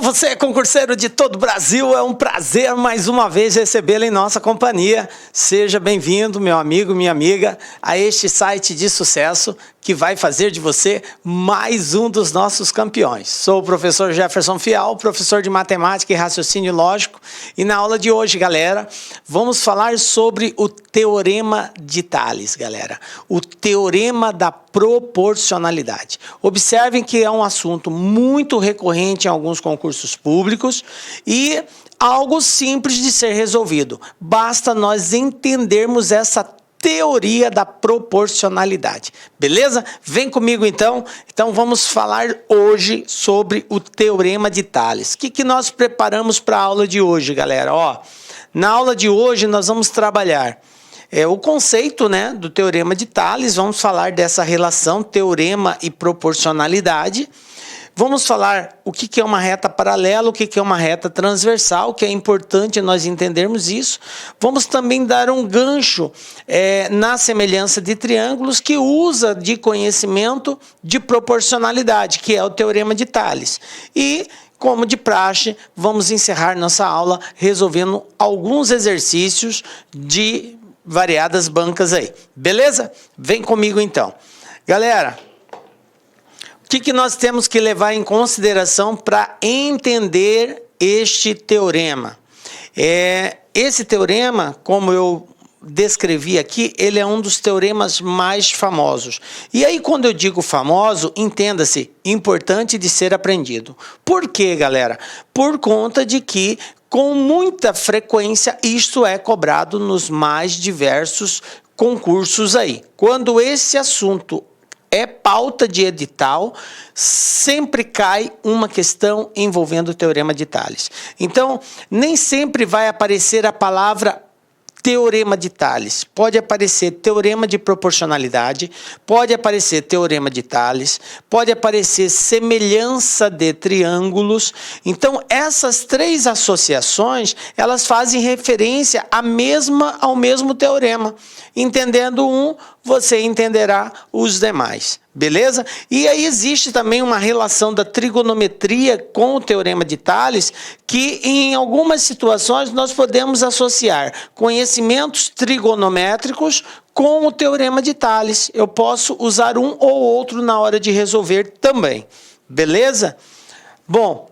você, concurseiro de todo o Brasil, é um prazer mais uma vez recebê-lo em nossa companhia. Seja bem-vindo, meu amigo, minha amiga, a este site de sucesso que vai fazer de você mais um dos nossos campeões. Sou o professor Jefferson Fial, professor de matemática e raciocínio lógico, e na aula de hoje, galera, vamos falar sobre o Teorema de Tales, galera. O Teorema da Proporcionalidade. Observem que é um assunto muito recorrente em alguns concursos públicos e algo simples de ser resolvido. Basta nós entendermos essa teoria da proporcionalidade. Beleza? Vem comigo então. Então vamos falar hoje sobre o Teorema de Tales. O que nós preparamos para a aula de hoje, galera? Ó, na aula de hoje nós vamos trabalhar o conceito, né, do Teorema de Tales. Vamos falar dessa relação teorema e proporcionalidade. Vamos falar o que é uma reta paralela, o que é uma reta transversal, que é importante nós entendermos isso. Vamos também dar um gancho na semelhança de triângulos, que usa de conhecimento de proporcionalidade, que é o Teorema de Tales. E, como de praxe, vamos encerrar nossa aula resolvendo alguns exercícios de variadas bancas aí. Beleza? Vem comigo então. Galera, o que nós temos que levar em consideração para entender este teorema? Esse teorema, como eu descrevi aqui, ele é um dos teoremas mais famosos. E aí, quando eu digo famoso, entenda-se, importante de ser aprendido. Por quê, galera? Por conta de que, com muita frequência, isto é cobrado nos mais diversos concursos aí. Quando esse assunto é pauta de edital, sempre cai uma questão envolvendo o Teorema de Tales. Então, nem sempre vai aparecer a palavra Teorema de Tales. Pode aparecer Teorema de Proporcionalidade, pode aparecer Teorema de Tales, pode aparecer semelhança de triângulos. Então, essas três associações, elas fazem referência ao mesmo teorema. Entendendo um, você entenderá os demais. Beleza? E aí existe também uma relação da trigonometria com o Teorema de Tales, que em algumas situações nós podemos associar conhecimentos trigonométricos com o Teorema de Tales. Eu posso usar um ou outro na hora de resolver também. Beleza? Bom,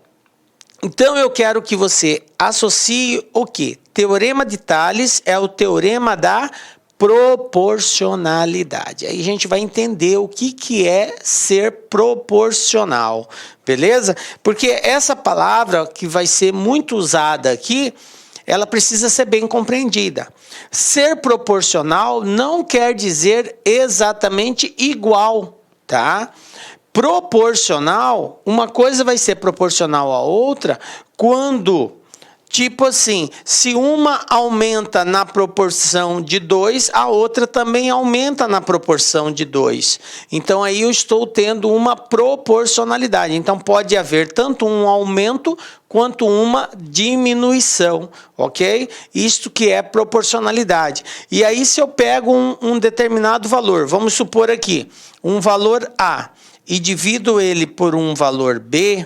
então eu quero que você associe o quê? Teorema de Tales é o teorema da proporcionalidade. Aí a gente vai entender o que é ser proporcional, beleza? Porque essa palavra que vai ser muito usada aqui, ela precisa ser bem compreendida. Ser proporcional não quer dizer exatamente igual, tá? Proporcional, uma coisa vai ser proporcional à outra quando, tipo assim, se uma aumenta na proporção de 2, a outra também aumenta na proporção de 2. Então, aí eu estou tendo uma proporcionalidade. Então, pode haver tanto um aumento quanto uma diminuição, ok? Isto que é proporcionalidade. E aí, se eu pego um determinado valor, vamos supor aqui, um valor A, e divido ele por um valor B,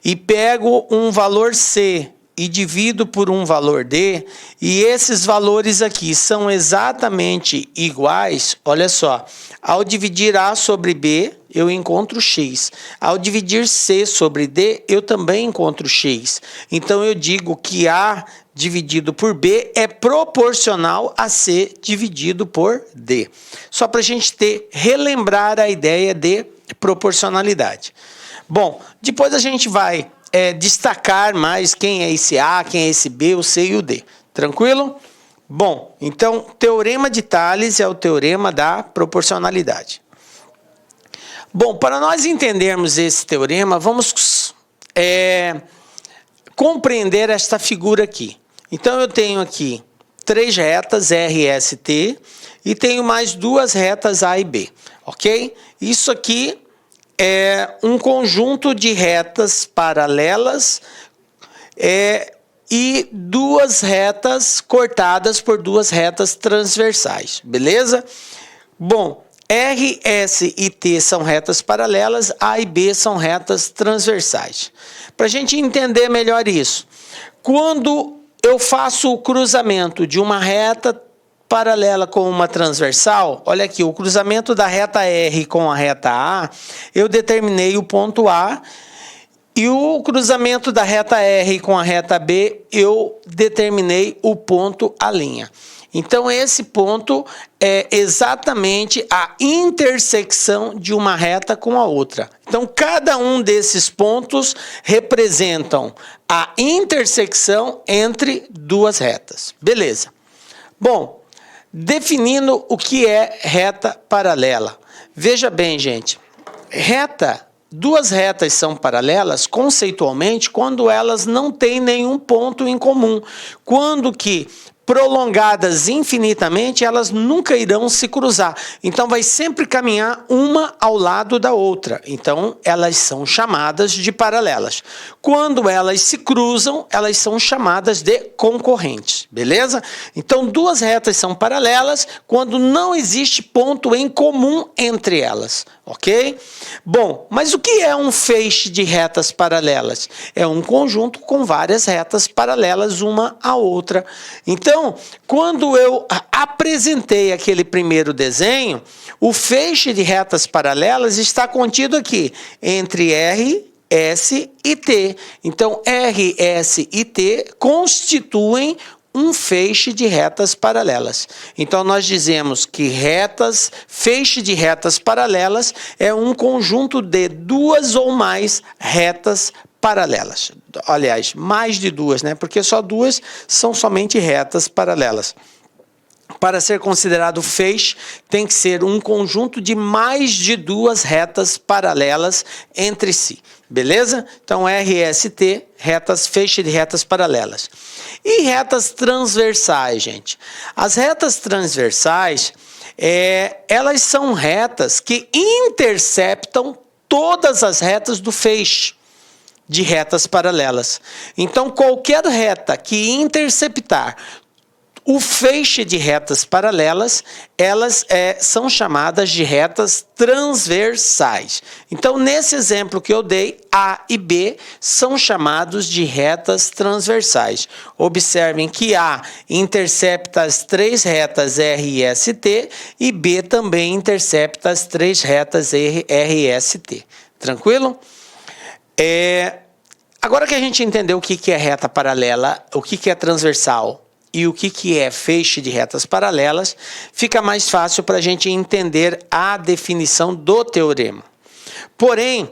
e pego um valor C, e divido por um valor D, e esses valores aqui são exatamente iguais, olha só, ao dividir A sobre B, eu encontro X. Ao dividir C sobre D, eu também encontro X. Então, eu digo que A dividido por B é proporcional a C dividido por D. Só para a gente relembrar a ideia de proporcionalidade. Bom, depois a gente vai destacar mais quem é esse A, quem é esse B, o C e o D. Tranquilo? Bom, então, Teorema de Tales é o teorema da proporcionalidade. Bom, para nós entendermos esse teorema, vamos compreender esta figura aqui. Então, eu tenho aqui 3 retas, R, S, T, e tenho mais 2 retas A e B, ok? Isso aqui é um conjunto de retas paralelas e 2 retas cortadas por 2 retas transversais, beleza? Bom, R, S e T são retas paralelas, A e B são retas transversais. Para a gente entender melhor isso, quando eu faço o cruzamento de uma reta paralela com uma transversal, olha aqui, o cruzamento da reta R com a reta A, eu determinei o ponto A, e o cruzamento da reta R com a reta B, eu determinei o ponto A'. Então, esse ponto é exatamente a intersecção de uma reta com a outra. Então, cada um desses pontos representam a intersecção entre duas retas. Beleza. Bom, definindo o que é reta paralela. Veja bem, gente. Duas retas são paralelas conceitualmente quando elas não têm nenhum ponto em comum. Quando que prolongadas infinitamente, elas nunca irão se cruzar. Então, vai sempre caminhar uma ao lado da outra. Então, elas são chamadas de paralelas. Quando elas se cruzam, elas são chamadas de concorrentes. Beleza? Então, duas retas são paralelas quando não existe ponto em comum entre elas. Ok? Bom, mas o que é um feixe de retas paralelas? É um conjunto com várias retas paralelas uma à outra. Então, quando eu apresentei aquele primeiro desenho, o feixe de retas paralelas está contido aqui, entre R, S e T. Então, R, S e T constituem um feixe de retas paralelas. Então, nós dizemos que feixe de retas paralelas é um conjunto de duas ou mais retas paralelas. Aliás, mais de duas, né? Porque só duas são somente retas paralelas. Para ser considerado feixe, tem que ser um conjunto de mais de duas retas paralelas entre si. Beleza? Então, RST, feixe de retas paralelas. E retas transversais, gente? As retas transversais, elas são retas que interceptam todas as retas do feixe de retas paralelas. Então, qualquer reta que interceptar o feixe de retas paralelas, elas são chamadas de retas transversais. Então, nesse exemplo que eu dei, A e B são chamados de retas transversais. Observem que A intercepta as três retas R e ST e B também intercepta as três retas R e ST. Tranquilo? Agora que a gente entendeu o que é reta paralela, o que é transversal, e o que é feixe de retas paralelas, fica mais fácil para a gente entender a definição do teorema. Porém,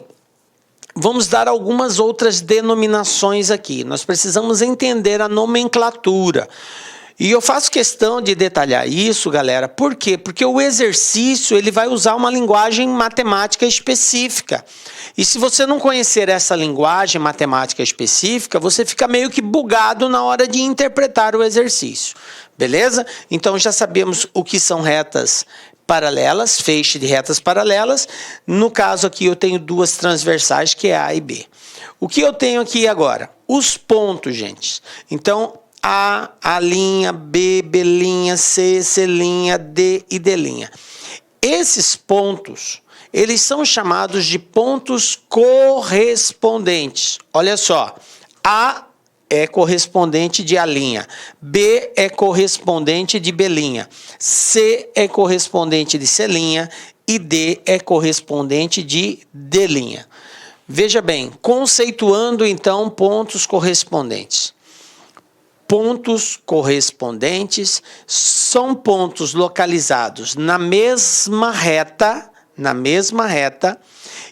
vamos dar algumas outras denominações aqui. Nós precisamos entender a nomenclatura. E eu faço questão de detalhar isso, galera. Por quê? Porque o exercício ele vai usar uma linguagem matemática específica. E se você não conhecer essa linguagem matemática específica, você fica meio que bugado na hora de interpretar o exercício. Beleza? Então já sabemos o que são retas paralelas, feixe de retas paralelas. No caso aqui eu tenho duas transversais, que é A e B. O que eu tenho aqui agora? Os pontos, gente. Então, A, A', B, B', C, C', D e D'. Esses pontos, eles são chamados de pontos correspondentes. Olha só, A é correspondente de A', B é correspondente de B', C é correspondente de C' e D é correspondente de D'. Veja bem, conceituando então pontos correspondentes. Pontos correspondentes são pontos localizados na mesma reta,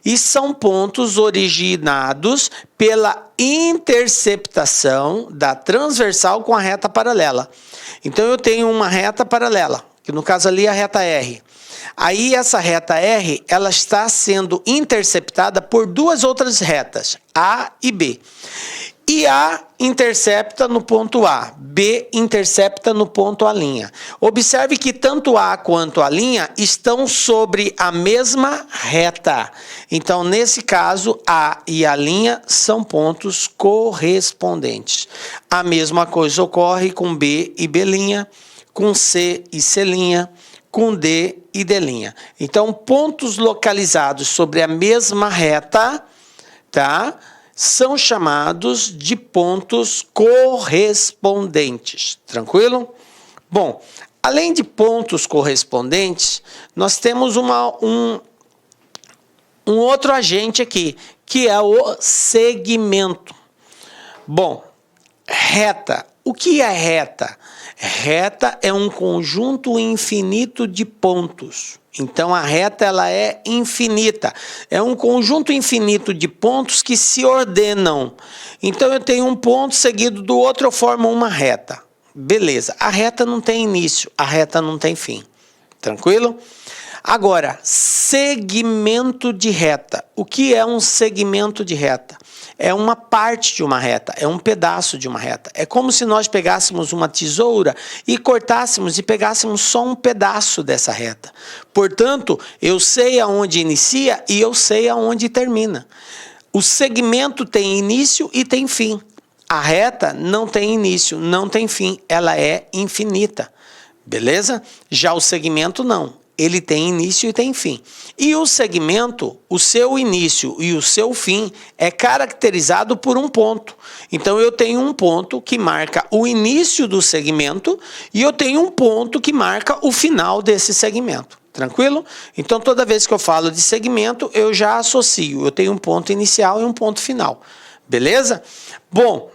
e são pontos originados pela interceptação da transversal com a reta paralela. Então, eu tenho uma reta paralela, que no caso ali é a reta R. Aí, essa reta R, ela está sendo interceptada por duas outras retas, A e B. E A intercepta no ponto A, B intercepta no ponto A'. Observe que tanto A quanto A' estão sobre a mesma reta. Então, nesse caso, A e A' são pontos correspondentes. A mesma coisa ocorre com B e B', com C e C', com D e D'. Então, pontos localizados sobre a mesma reta, tá? São chamados de pontos correspondentes. Tranquilo? Bom, além de pontos correspondentes, nós temos um outro agente aqui, que é o segmento. Bom, reta. O que é reta? Reta é um conjunto infinito de pontos. Então, a reta ela é infinita. É um conjunto infinito de pontos que se ordenam. Então, eu tenho um ponto seguido do outro, eu formo uma reta. Beleza. A reta não tem início, a reta não tem fim. Tranquilo? Agora, segmento de reta. O que é um segmento de reta? É uma parte de uma reta, é um pedaço de uma reta. É como se nós pegássemos uma tesoura e cortássemos e pegássemos só um pedaço dessa reta. Portanto, eu sei aonde inicia e eu sei aonde termina. O segmento tem início e tem fim. A reta não tem início, não tem fim, ela é infinita. Beleza? Já o segmento não. Ele tem início e tem fim. E o segmento, o seu início e o seu fim é caracterizado por um ponto. Então, eu tenho um ponto que marca o início do segmento e eu tenho um ponto que marca o final desse segmento. Tranquilo? Então, toda vez que eu falo de segmento, eu já associo. Eu tenho um ponto inicial e um ponto final. Beleza? Bom,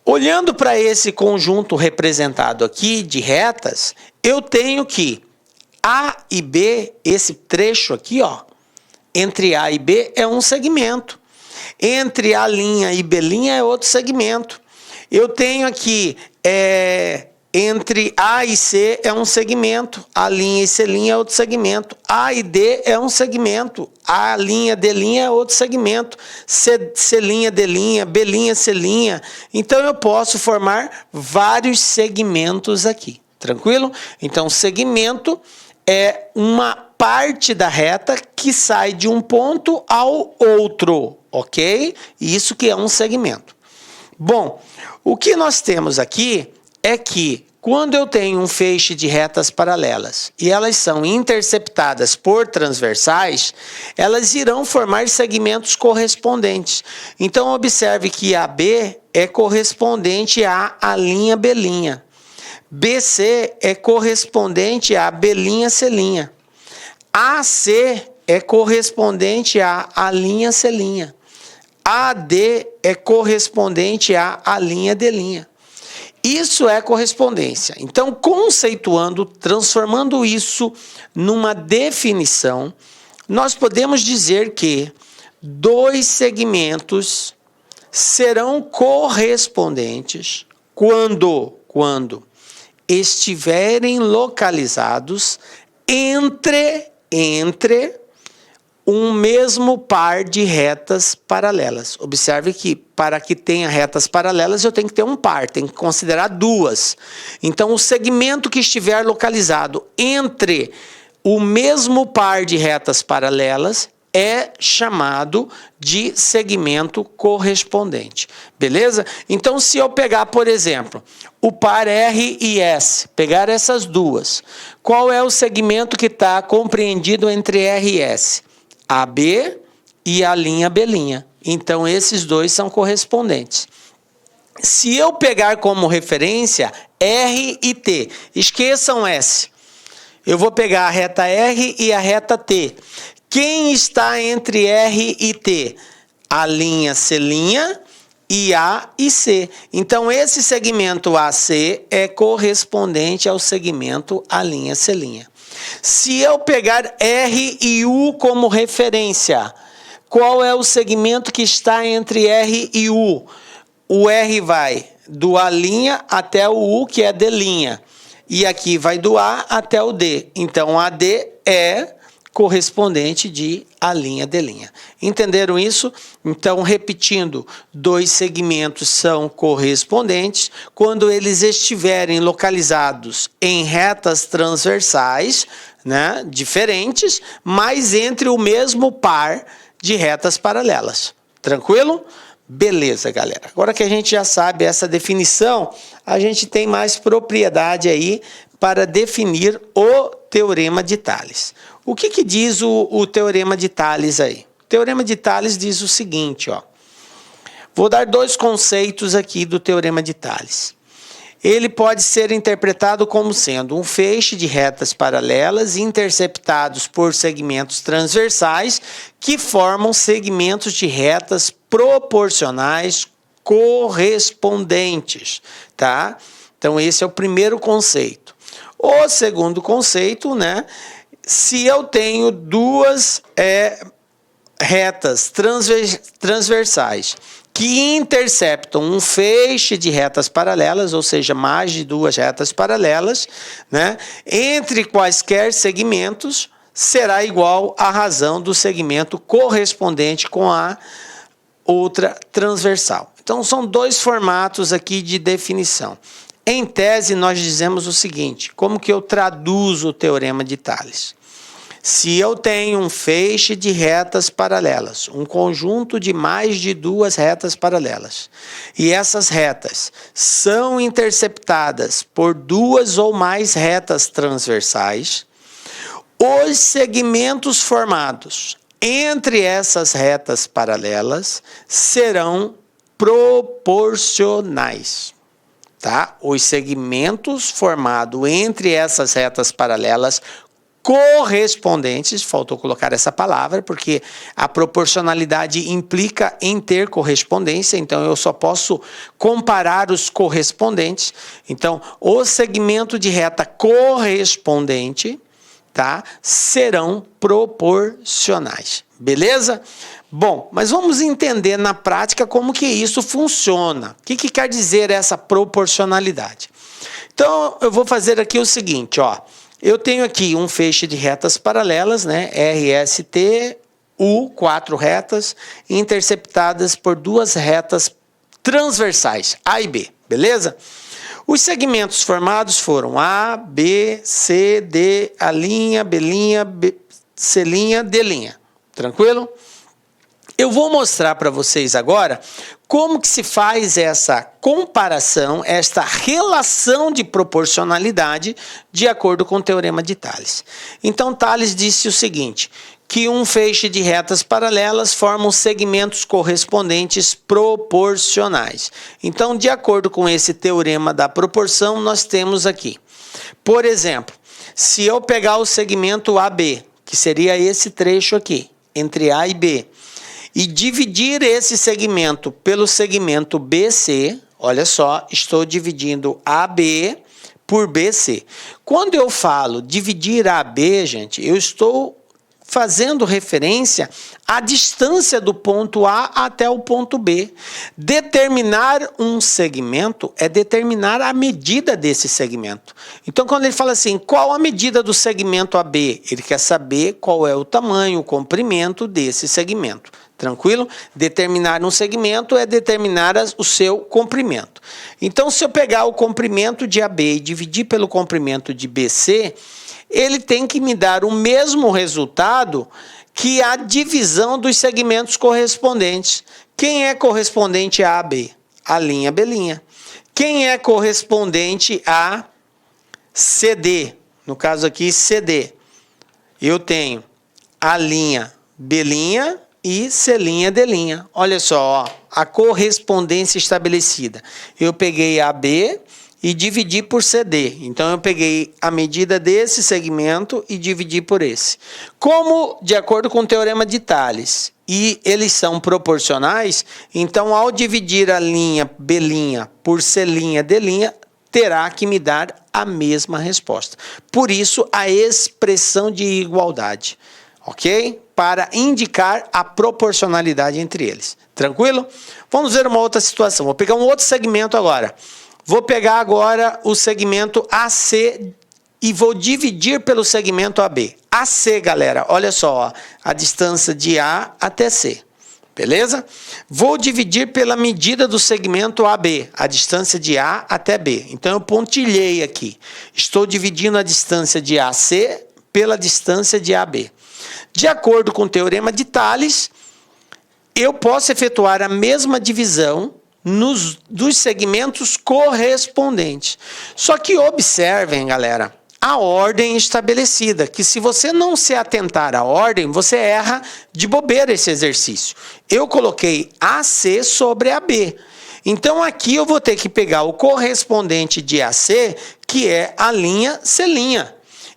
olhando para esse conjunto representado aqui de retas, eu tenho que A e B, esse trecho aqui, ó, entre A e B é um segmento. Entre A' e B' é outro segmento. Eu tenho aqui, entre A e C é um segmento. A' e C' é outro segmento. A e D é um segmento. A', D' é outro segmento. C', D', B', C'. Então, eu posso formar vários segmentos aqui. Tranquilo? Então, segmento é uma parte da reta que sai de um ponto ao outro, ok? Isso que é um segmento. Bom, o que nós temos aqui é que quando eu tenho um feixe de retas paralelas e elas são interceptadas por transversais, elas irão formar segmentos correspondentes. Então, observe que AB é correspondente a B'. BC é correspondente a B', C'. AC é correspondente a C'. AD é correspondente a D'. Isso é correspondência. Então, conceituando, transformando isso numa definição, nós podemos dizer que dois segmentos serão correspondentes quando estiverem localizados entre um mesmo par de retas paralelas. Observe que para que tenha retas paralelas eu tenho que ter um par, tenho que considerar duas. Então, o segmento que estiver localizado entre o mesmo par de retas paralelas é chamado de segmento correspondente. Beleza? Então, se eu pegar, por exemplo, o par R e S, pegar essas duas, qual é o segmento que está compreendido entre R e S? AB e a linha B'. Então, esses dois são correspondentes. Se eu pegar como referência R e T, esqueçam S. Eu vou pegar a reta R e a reta T. Quem está entre R e T? A linha C' e A e C. Então, esse segmento AC é correspondente ao segmento A' C'. Se eu pegar R e U como referência, qual é o segmento que está entre R e U? O R vai do A' até o U, que é D'. E aqui vai do A até o D. Então, AD é correspondente de A', D'. Entenderam isso? Então, repetindo, dois segmentos são correspondentes quando eles estiverem localizados em retas transversais, né, diferentes, mas entre o mesmo par de retas paralelas. Tranquilo? Beleza, galera. Agora que a gente já sabe essa definição, a gente tem mais propriedade aí para definir o Teorema de Tales. O que diz o Teorema de Tales aí? O Teorema de Tales diz o seguinte, ó. Vou dar dois conceitos aqui do Teorema de Tales. Ele pode ser interpretado como sendo um feixe de retas paralelas interceptados por segmentos transversais que formam segmentos de retas proporcionais correspondentes, tá? Então esse é o primeiro conceito. O segundo conceito, né? Se eu tenho duas retas transversais que interceptam um feixe de retas paralelas, ou seja, mais de duas retas paralelas, né, entre quaisquer segmentos, será igual à razão do segmento correspondente com a outra transversal. Então, são dois formatos aqui de definição. Em tese, nós dizemos o seguinte: como que eu traduzo o Teorema de Tales? Se eu tenho um feixe de retas paralelas, um conjunto de mais de duas retas paralelas, e essas retas são interceptadas por duas ou mais retas transversais, os segmentos formados entre essas retas paralelas serão proporcionais. Tá? Os segmentos formados entre essas retas paralelas correspondentes, faltou colocar essa palavra, porque a proporcionalidade implica em ter correspondência, então eu só posso comparar os correspondentes. Então, o segmento de reta correspondente, tá, serão proporcionais. Beleza? Bom, mas vamos entender na prática como que isso funciona. O que quer dizer essa proporcionalidade? Então, eu vou fazer aqui o seguinte, ó. Eu tenho aqui um feixe de retas paralelas, né? RSTU, 4 retas, interceptadas por duas retas transversais, A e B, beleza? Os segmentos formados foram A, B, C, D, A', B', C', D'. Tranquilo? Eu vou mostrar para vocês agora como que se faz essa comparação, esta relação de proporcionalidade de acordo com o Teorema de Tales. Então, Tales disse o seguinte, que um feixe de retas paralelas forma segmentos correspondentes proporcionais. Então, de acordo com esse Teorema da proporção, nós temos aqui, por exemplo, se eu pegar o segmento AB, que seria esse trecho aqui, entre A e B, e dividir esse segmento pelo segmento BC, olha só, estou dividindo AB por BC. Quando eu falo dividir AB, gente, eu estou fazendo referência à distância do ponto A até o ponto B. Determinar um segmento é determinar a medida desse segmento. Então, quando ele fala assim, qual a medida do segmento AB? Ele quer saber qual é o tamanho, o comprimento desse segmento. Tranquilo? Determinar um segmento é determinar o seu comprimento. Então, se eu pegar o comprimento de AB e dividir pelo comprimento de BC, ele tem que me dar o mesmo resultado que a divisão dos segmentos correspondentes. Quem é correspondente a AB? A linha B'. Quem é correspondente a CD? No caso aqui, CD. Eu tenho a linha B' e C', D'. Olha só, ó, a correspondência estabelecida. Eu peguei AB e dividi por CD. Então, eu peguei a medida desse segmento e dividi por esse. Como, de acordo com o Teorema de Tales, e eles são proporcionais, então, ao dividir a linha B' por C', D', terá que me dar a mesma resposta. Por isso, a expressão de igualdade. Ok? Para indicar a proporcionalidade entre eles. Tranquilo? Vamos ver uma outra situação. Vou pegar um outro segmento agora. Vou pegar agora o segmento AC e vou dividir pelo segmento AB. AC, galera, olha só, ó, a distância de A até C. Beleza? Vou dividir pela medida do segmento AB, a distância de A até B. Então, eu pontilhei aqui. Estou dividindo a distância de AC pela distância de AB. De acordo com o Teorema de Tales, eu posso efetuar a mesma divisão dos segmentos correspondentes. Só que observem, galera, a ordem estabelecida, que se você não se atentar à ordem, você erra de bobeira esse exercício. Eu coloquei AC sobre AB. Então aqui eu vou ter que pegar o correspondente de AC, que é a linha C',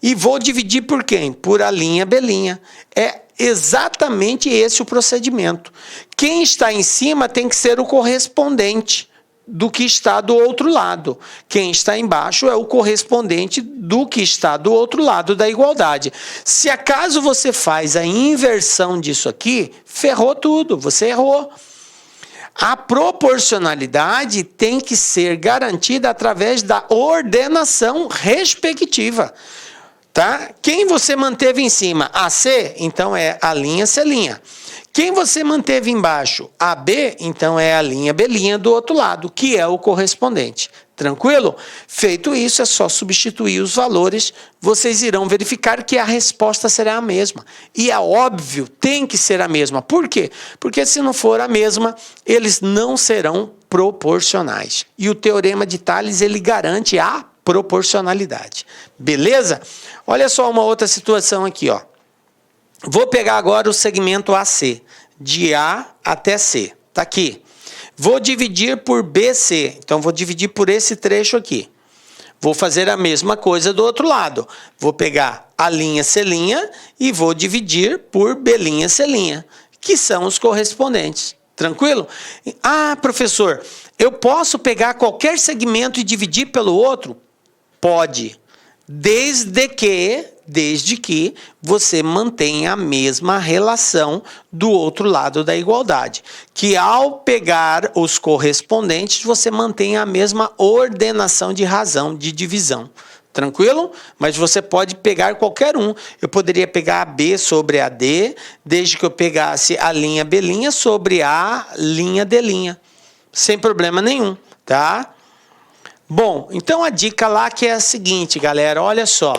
e vou dividir por quem? Por a linha B'. É exatamente esse o procedimento. Quem está em cima tem que ser o correspondente do que está do outro lado. Quem está embaixo é o correspondente do que está do outro lado da igualdade. Se acaso você faz a inversão disso aqui, ferrou tudo, você errou. A proporcionalidade tem que ser garantida através da ordenação respectiva. Tá? Quem você manteve em cima? AC, então é a linha C'. Quem você manteve embaixo? AB, então é a linha B' do outro lado, que é o correspondente. Tranquilo? Feito isso, é só substituir os valores, vocês irão verificar que a resposta será a mesma. E é óbvio, tem que ser a mesma. Por quê? Porque se não for a mesma, eles não serão proporcionais. E o teorema de Tales, ele garante a proporcionalidade. Beleza? Olha só uma outra situação aqui, ó. Vou pegar agora o segmento AC, de A até C. Tá aqui. Vou dividir por BC. Então, vou dividir por esse trecho aqui. Vou fazer a mesma coisa do outro lado. Vou pegar a linha C' e vou dividir por B'C', que são os correspondentes. Tranquilo? Ah, professor, eu posso pegar qualquer segmento e dividir pelo outro? Pode. Desde que você mantenha a mesma relação do outro lado da igualdade. Que ao pegar os correspondentes, você mantenha a mesma ordenação de razão, de divisão. Tranquilo? Mas você pode pegar qualquer um. Eu poderia pegar a B sobre a D, desde que eu pegasse a linha B' sobre a linha D'. Sem problema nenhum, tá? Bom, então a dica lá que é a seguinte, galera, olha só.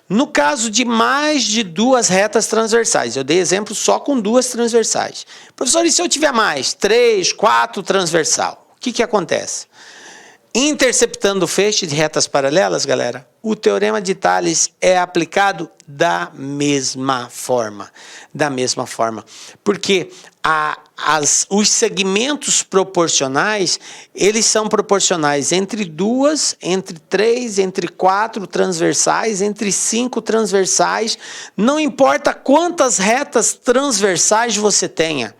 No caso de mais de duas retas transversais, eu dei exemplo só com duas transversais. Professor, e se eu tiver mais? 3, 4 transversal? O que acontece? Interceptando o feixe de retas paralelas, galera, o teorema de Tales é aplicado da mesma forma. Da mesma forma. Porque os segmentos proporcionais, eles são proporcionais entre 2, entre 3, entre 4 transversais, entre 5 transversais. Não importa quantas retas transversais você tenha.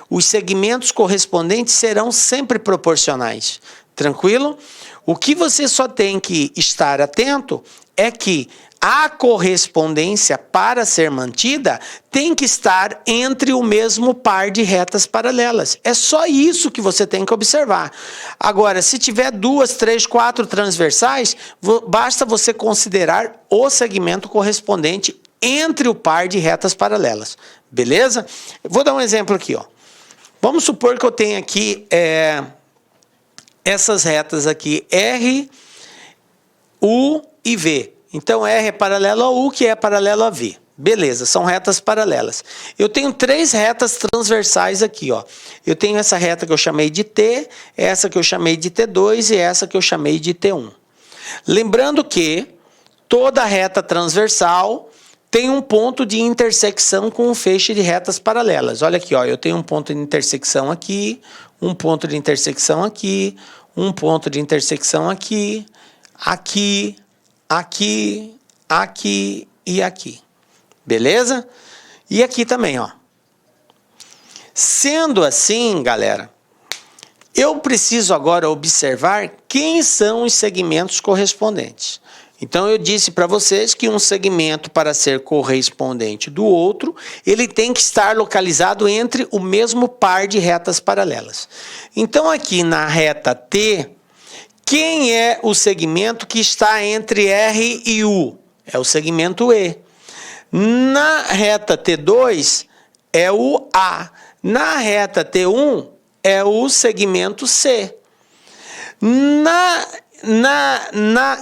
Os segmentos correspondentes serão sempre proporcionais. Tranquilo? O que você só tem que estar atento é que a correspondência, para ser mantida, tem que estar entre o mesmo par de retas paralelas. É só isso que você tem que observar. Agora, se tiver 2, 3, 4 transversais, basta você considerar o segmento correspondente entre o par de retas paralelas. Beleza? Eu vou dar um exemplo aqui, ó. Vamos supor que eu tenho aqui essas retas aqui, R, U e V. Então, R é paralelo a U, que é paralelo a V. Beleza, são retas paralelas. Eu tenho 3 retas transversais aqui, ó. Eu tenho essa reta que eu chamei de T, essa que eu chamei de T2 e essa que eu chamei de T1. Lembrando que toda reta transversal tem um ponto de intersecção com um feixe de retas paralelas. Olha aqui, ó, eu tenho um ponto de intersecção aqui, um ponto de intersecção aqui, um ponto de intersecção aqui, aqui, aqui, aqui e aqui. Beleza? E aqui também, ó. Sendo assim, galera, eu preciso agora observar quem são os segmentos correspondentes. Então, eu disse para vocês que um segmento, para ser correspondente do outro, ele tem que estar localizado entre o mesmo par de retas paralelas. Então, aqui na reta T, quem é o segmento que está entre R e U? É o segmento E. Na reta T2, é o A. Na reta T1, é o segmento C.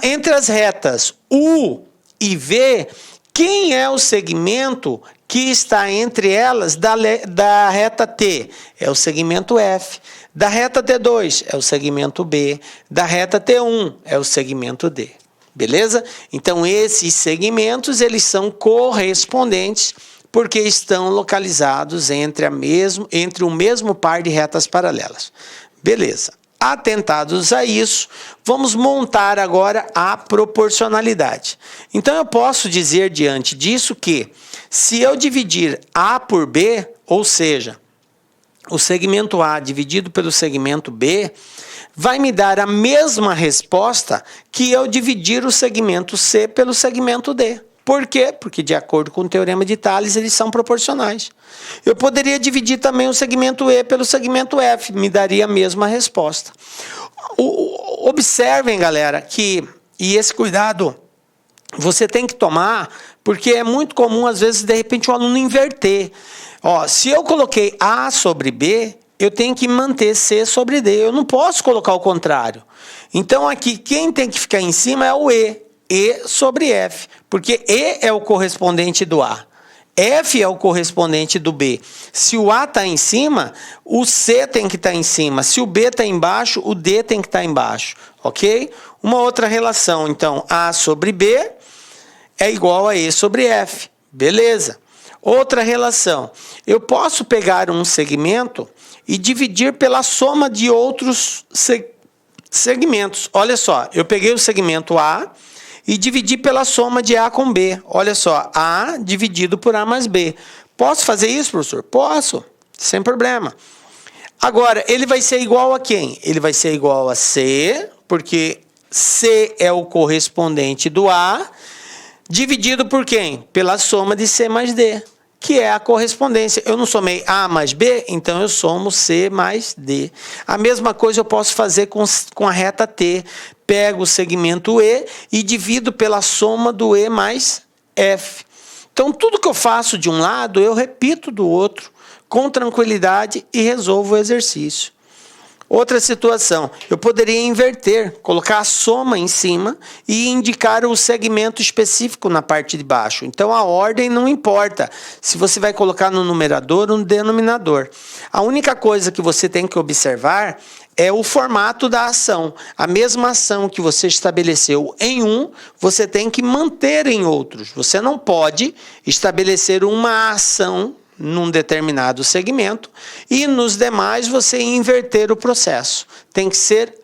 Entre as retas U e V, quem é o segmento que está entre elas da reta T, é o segmento F. Da reta T2 é o segmento B. Da reta T1 é o segmento D. Beleza? Então, esses segmentos, eles são correspondentes porque estão localizados entre o mesmo par de retas paralelas. Beleza. Atentados a isso, vamos montar agora a proporcionalidade. Então, eu posso dizer diante disso que, se eu dividir A por B, ou seja, o segmento A dividido pelo segmento B, vai me dar a mesma resposta que eu dividir o segmento C pelo segmento D. Por quê? Porque, de acordo com o teorema de Tales, eles são proporcionais. Eu poderia dividir também o segmento E pelo segmento F, me daria a mesma resposta. Observem, galera, e esse cuidado você tem que tomar, porque é muito comum, às vezes, de repente, o aluno inverter. Se eu coloquei A sobre B, eu tenho que manter C sobre D. Eu não posso colocar o contrário. Então, aqui, quem tem que ficar em cima é o E. E sobre F, porque E é o correspondente do A, F é o correspondente do B. Se o A está em cima, o C tem que estar em cima. Se o B está embaixo, o D tem que estar embaixo, ok? Uma outra relação, então, A sobre B é igual a E sobre F, beleza? Outra relação, eu posso pegar um segmento e dividir pela soma de outros segmentos. Olha só, eu peguei o segmento A e dividi pela soma de A com B. Olha só, A dividido por A mais B. Posso fazer isso, professor? Posso, sem problema. Agora, ele vai ser igual a quem? Ele vai ser igual a C, porque C é o correspondente do A, dividido por quem? Pela soma de C mais D, que é a correspondência. Eu não somei A mais B, então eu somo C mais D. A mesma coisa eu posso fazer com a reta T. Pego o segmento E e divido pela soma do E mais F. Então, tudo que eu faço de um lado, eu repito do outro, com tranquilidade, e resolvo o exercício. Outra situação, eu poderia inverter, colocar a soma em cima e indicar o segmento específico na parte de baixo. Então, a ordem não importa, se você vai colocar no numerador ou no denominador. A única coisa que você tem que observar é o formato da ação. A mesma ação que você estabeleceu em um, você tem que manter em outros. Você não pode estabelecer uma ação num determinado segmento e nos demais você inverter o processo. Tem que ser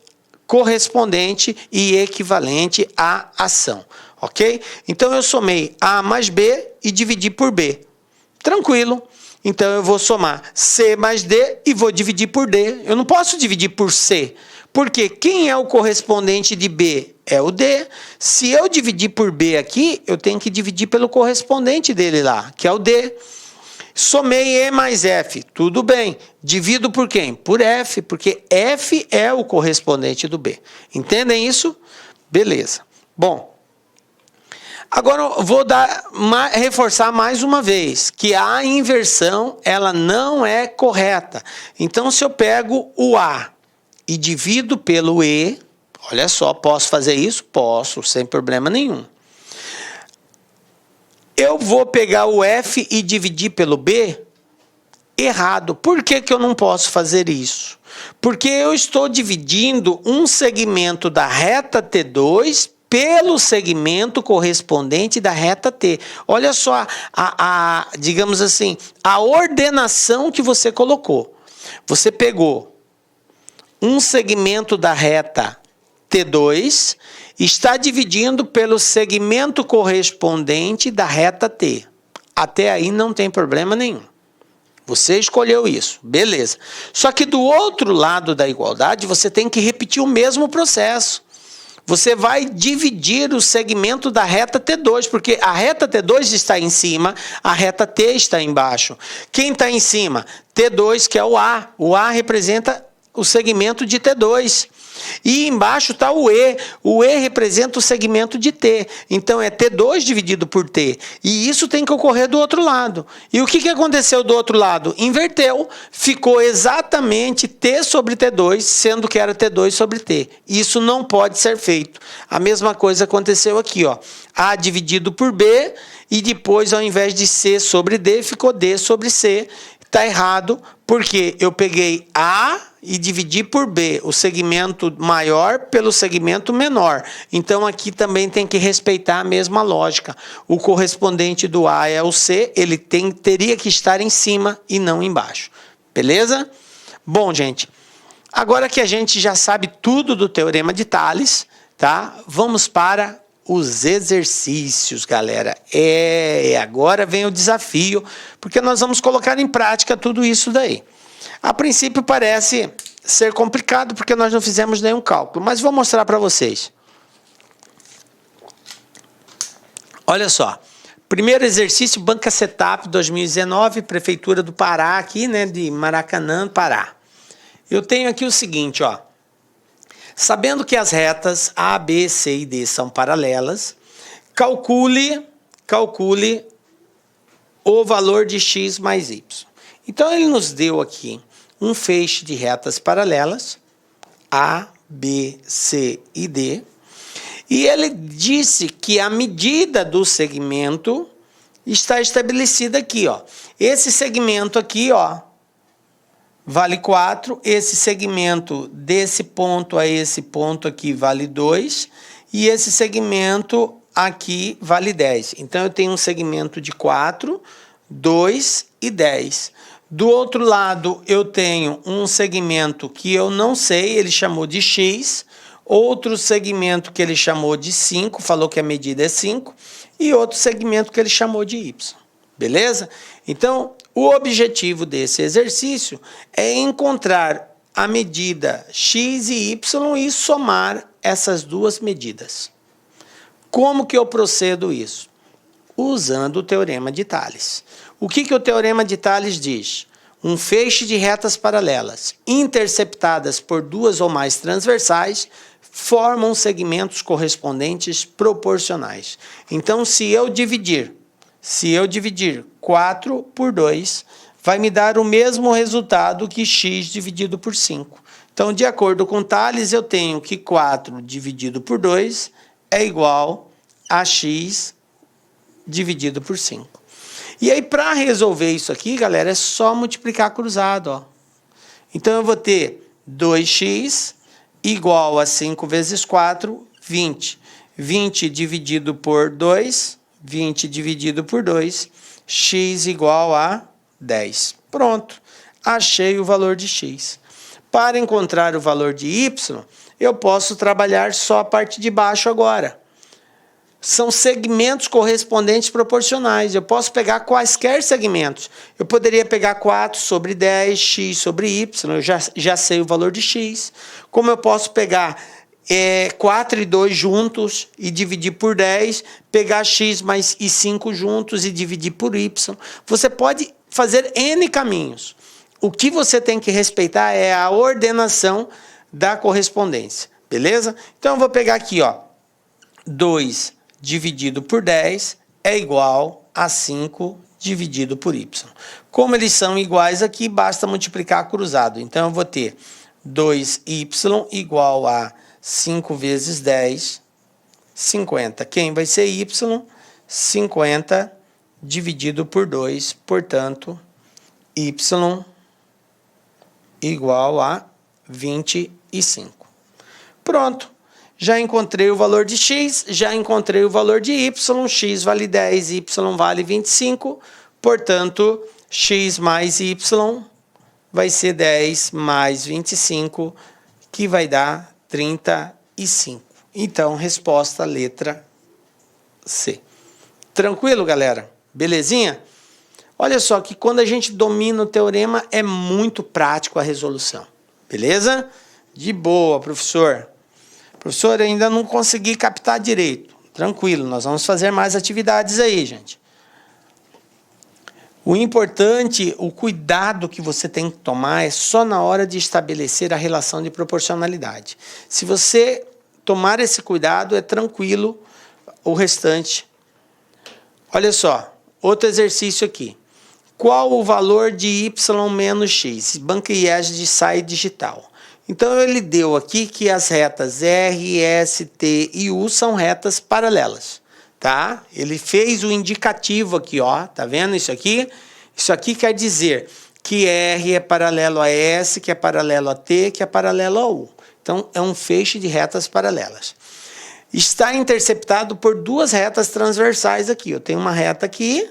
correspondente e equivalente à ação, ok? Então eu somei A mais B e dividi por B. Tranquilo. Então eu vou somar C mais D e vou dividir por D. Eu não posso dividir por C, porque quem é o correspondente de B é o D. Se eu dividir por B aqui, eu tenho que dividir pelo correspondente dele lá, que é o D. Somei E mais F, tudo bem. Divido por quem? Por F, porque F é o correspondente do B. Entendem isso? Beleza. Bom, agora eu vou reforçar mais uma vez que a inversão ela não é correta. Então, se eu pego o A e divido pelo E, olha só, posso fazer isso? Posso, sem problema nenhum. Eu vou pegar o F e dividir pelo B? Errado. Por que eu não posso fazer isso? Porque eu estou dividindo um segmento da reta T2 pelo segmento correspondente da reta T. Olha só, digamos assim, a ordenação que você colocou. Você pegou um segmento da reta T2, está dividindo pelo segmento correspondente da reta T. Até aí não tem problema nenhum. Você escolheu isso, beleza. Só que do outro lado da igualdade, você tem que repetir o mesmo processo. Você vai dividir o segmento da reta T2, porque a reta T2 está em cima, a reta T está embaixo. Quem está em cima? T2, que é o A. O A representa o segmento de T2. E embaixo está o E. O E representa o segmento de T. Então é T2 dividido por T. E isso tem que ocorrer do outro lado. E o que aconteceu do outro lado? Inverteu. Ficou exatamente T sobre T2, sendo que era T2 sobre T. Isso não pode ser feito. A mesma coisa aconteceu aqui, ó. A dividido por B e depois, ao invés de C sobre D, ficou D sobre C. Está errado, porque eu peguei A e dividi por B, o segmento maior pelo segmento menor. Então, aqui também tem que respeitar a mesma lógica. O correspondente do A é o C, ele teria que estar em cima e não embaixo. Beleza? Bom, gente, agora que a gente já sabe tudo do Teorema de Tales, tá? Vamos para os exercícios, galera. Agora vem o desafio, porque nós vamos colocar em prática tudo isso daí. A princípio parece ser complicado, porque nós não fizemos nenhum cálculo, mas vou mostrar para vocês. Olha só. Primeiro exercício, Banca Setup 2019, Prefeitura do Pará, aqui, né, de Maracanã, Pará. Eu tenho aqui o seguinte, ó. Sabendo que as retas A, B, C e D são paralelas, calcule o valor de x mais y. Então, ele nos deu aqui um feixe de retas paralelas, A, B, C e D, e ele disse que a medida do segmento está estabelecida aqui, ó. Esse segmento aqui, ó, vale 4, esse segmento desse ponto a esse ponto aqui vale 2, e esse segmento aqui vale 10. Então, eu tenho um segmento de 4, 2 e 10. Do outro lado, eu tenho um segmento que eu não sei, ele chamou de X, outro segmento que ele chamou de 5, falou que a medida é 5, e outro segmento que ele chamou de Y. Beleza? Então, o objetivo desse exercício é encontrar a medida x e y e somar essas duas medidas. Como que eu procedo isso? Usando o Teorema de Tales. O que o Teorema de Tales diz? Um feixe de retas paralelas interceptadas por duas ou mais transversais formam segmentos correspondentes proporcionais. Então, se eu dividir 4 por 2, vai me dar o mesmo resultado que x dividido por 5. Então, de acordo com Tales, eu tenho que 4 dividido por 2 é igual a x dividido por 5. E aí, para resolver isso aqui, galera, é só multiplicar cruzado, ó. Então, eu vou ter 2x igual a 5 vezes 4, 20. 20 dividido por 2, 20 dividido por 2, x igual a 10. Pronto, achei o valor de x. Para encontrar o valor de y, eu posso trabalhar só a parte de baixo agora. São segmentos correspondentes proporcionais. Eu posso pegar quaisquer segmentos. Eu poderia pegar 4 sobre 10, x sobre y, eu já sei o valor de x. Como eu posso pegar 4 e 2 juntos e dividir por 10, pegar x mais e 5 juntos e dividir por y. Você pode fazer N caminhos. O que você tem que respeitar é a ordenação da correspondência, beleza? Então, eu vou pegar aqui, ó, 2 dividido por 10 é igual a 5 dividido por y. Como eles são iguais aqui, basta multiplicar cruzado. Então, eu vou ter 2y igual a 5 vezes 10, 50. Quem vai ser y? 50 dividido por 2, portanto, y igual a 25. Pronto. Já encontrei o valor de x, já encontrei o valor de y, x vale 10, y vale 25, portanto, x mais y vai ser 10 mais 25, que vai dar 35. Então, resposta letra C. Tranquilo, galera? Belezinha? Olha só que quando a gente domina o teorema, é muito prático a resolução. Beleza? De boa, professor. Professor, ainda não consegui captar direito. Tranquilo, nós vamos fazer mais atividades aí, gente. O importante, o cuidado que você tem que tomar é só na hora de estabelecer a relação de proporcionalidade. Se você tomar esse cuidado, é tranquilo o restante. Olha só, outro exercício aqui. Qual o valor de y menos x? Banca IES de SAI digital. Então, ele deu aqui que as retas R, S, T e U são retas paralelas. Tá? Ele fez o indicativo aqui, ó. Tá vendo isso aqui? Isso aqui quer dizer que R é paralelo a S, que é paralelo a T, que é paralelo a U. Então, é um feixe de retas paralelas. Está interceptado por duas retas transversais aqui. Eu tenho uma reta aqui,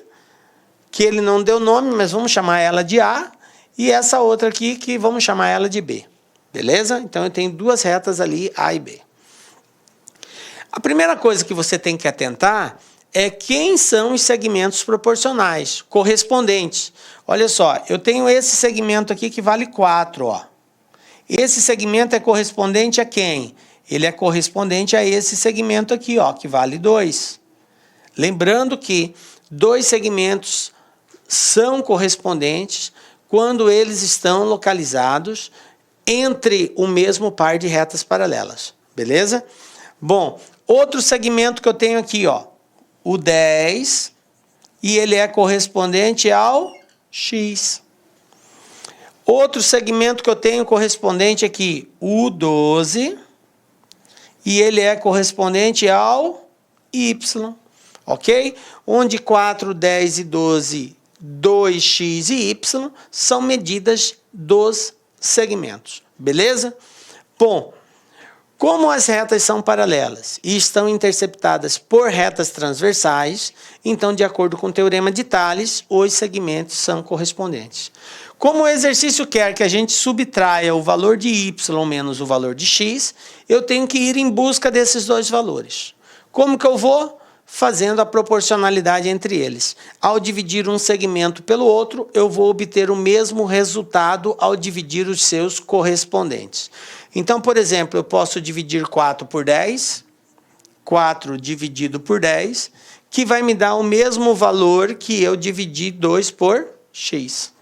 que ele não deu nome, mas vamos chamar ela de A, e essa outra aqui, que vamos chamar ela de B. Beleza? Então, eu tenho duas retas ali, A e B. A primeira coisa que você tem que atentar é quem são os segmentos proporcionais, correspondentes. Olha só, eu tenho esse segmento aqui que vale 4, ó. Esse segmento é correspondente a quem? Ele é correspondente a esse segmento aqui, ó, que vale 2. Lembrando que dois segmentos são correspondentes quando eles estão localizados entre o mesmo par de retas paralelas. Beleza? Bom, outro segmento que eu tenho aqui, ó, o 10, e ele é correspondente ao X. Outro segmento que eu tenho correspondente aqui, o 12, e ele é correspondente ao Y, ok? Onde 4, 10 e 12, 2x e y são medidas dos segmentos, beleza? Bom, como as retas são paralelas e estão interceptadas por retas transversais, então, de acordo com o teorema de Tales, os segmentos são correspondentes. Como o exercício quer que a gente subtraia o valor de y menos o valor de x, eu tenho que ir em busca desses dois valores. Como que eu vou? Fazendo a proporcionalidade entre eles. Ao dividir um segmento pelo outro, eu vou obter o mesmo resultado ao dividir os seus correspondentes. Então, por exemplo, eu posso dividir 4 por 10, 4 dividido por 10, que vai me dar o mesmo valor que eu dividi 2 por x.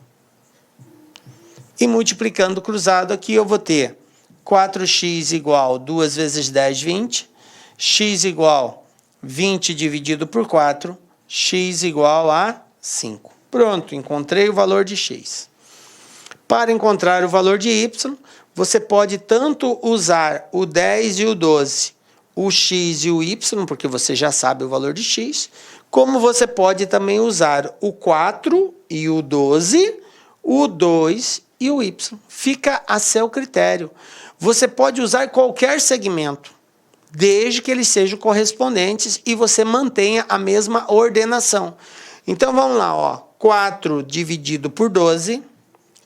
E multiplicando cruzado aqui, eu vou ter 4x igual 2 vezes 10, 20, x igual 20 dividido por 4, x igual a 5. Pronto, encontrei o valor de x. Para encontrar o valor de y, você pode tanto usar o 10 e o 12, o x e o y, porque você já sabe o valor de x, como você pode também usar o 4 e o 12, o 2 e o y. Fica a seu critério. Você pode usar qualquer segmento, desde que eles sejam correspondentes e você mantenha a mesma ordenação. Então, vamos lá, ó. 4 dividido por 12,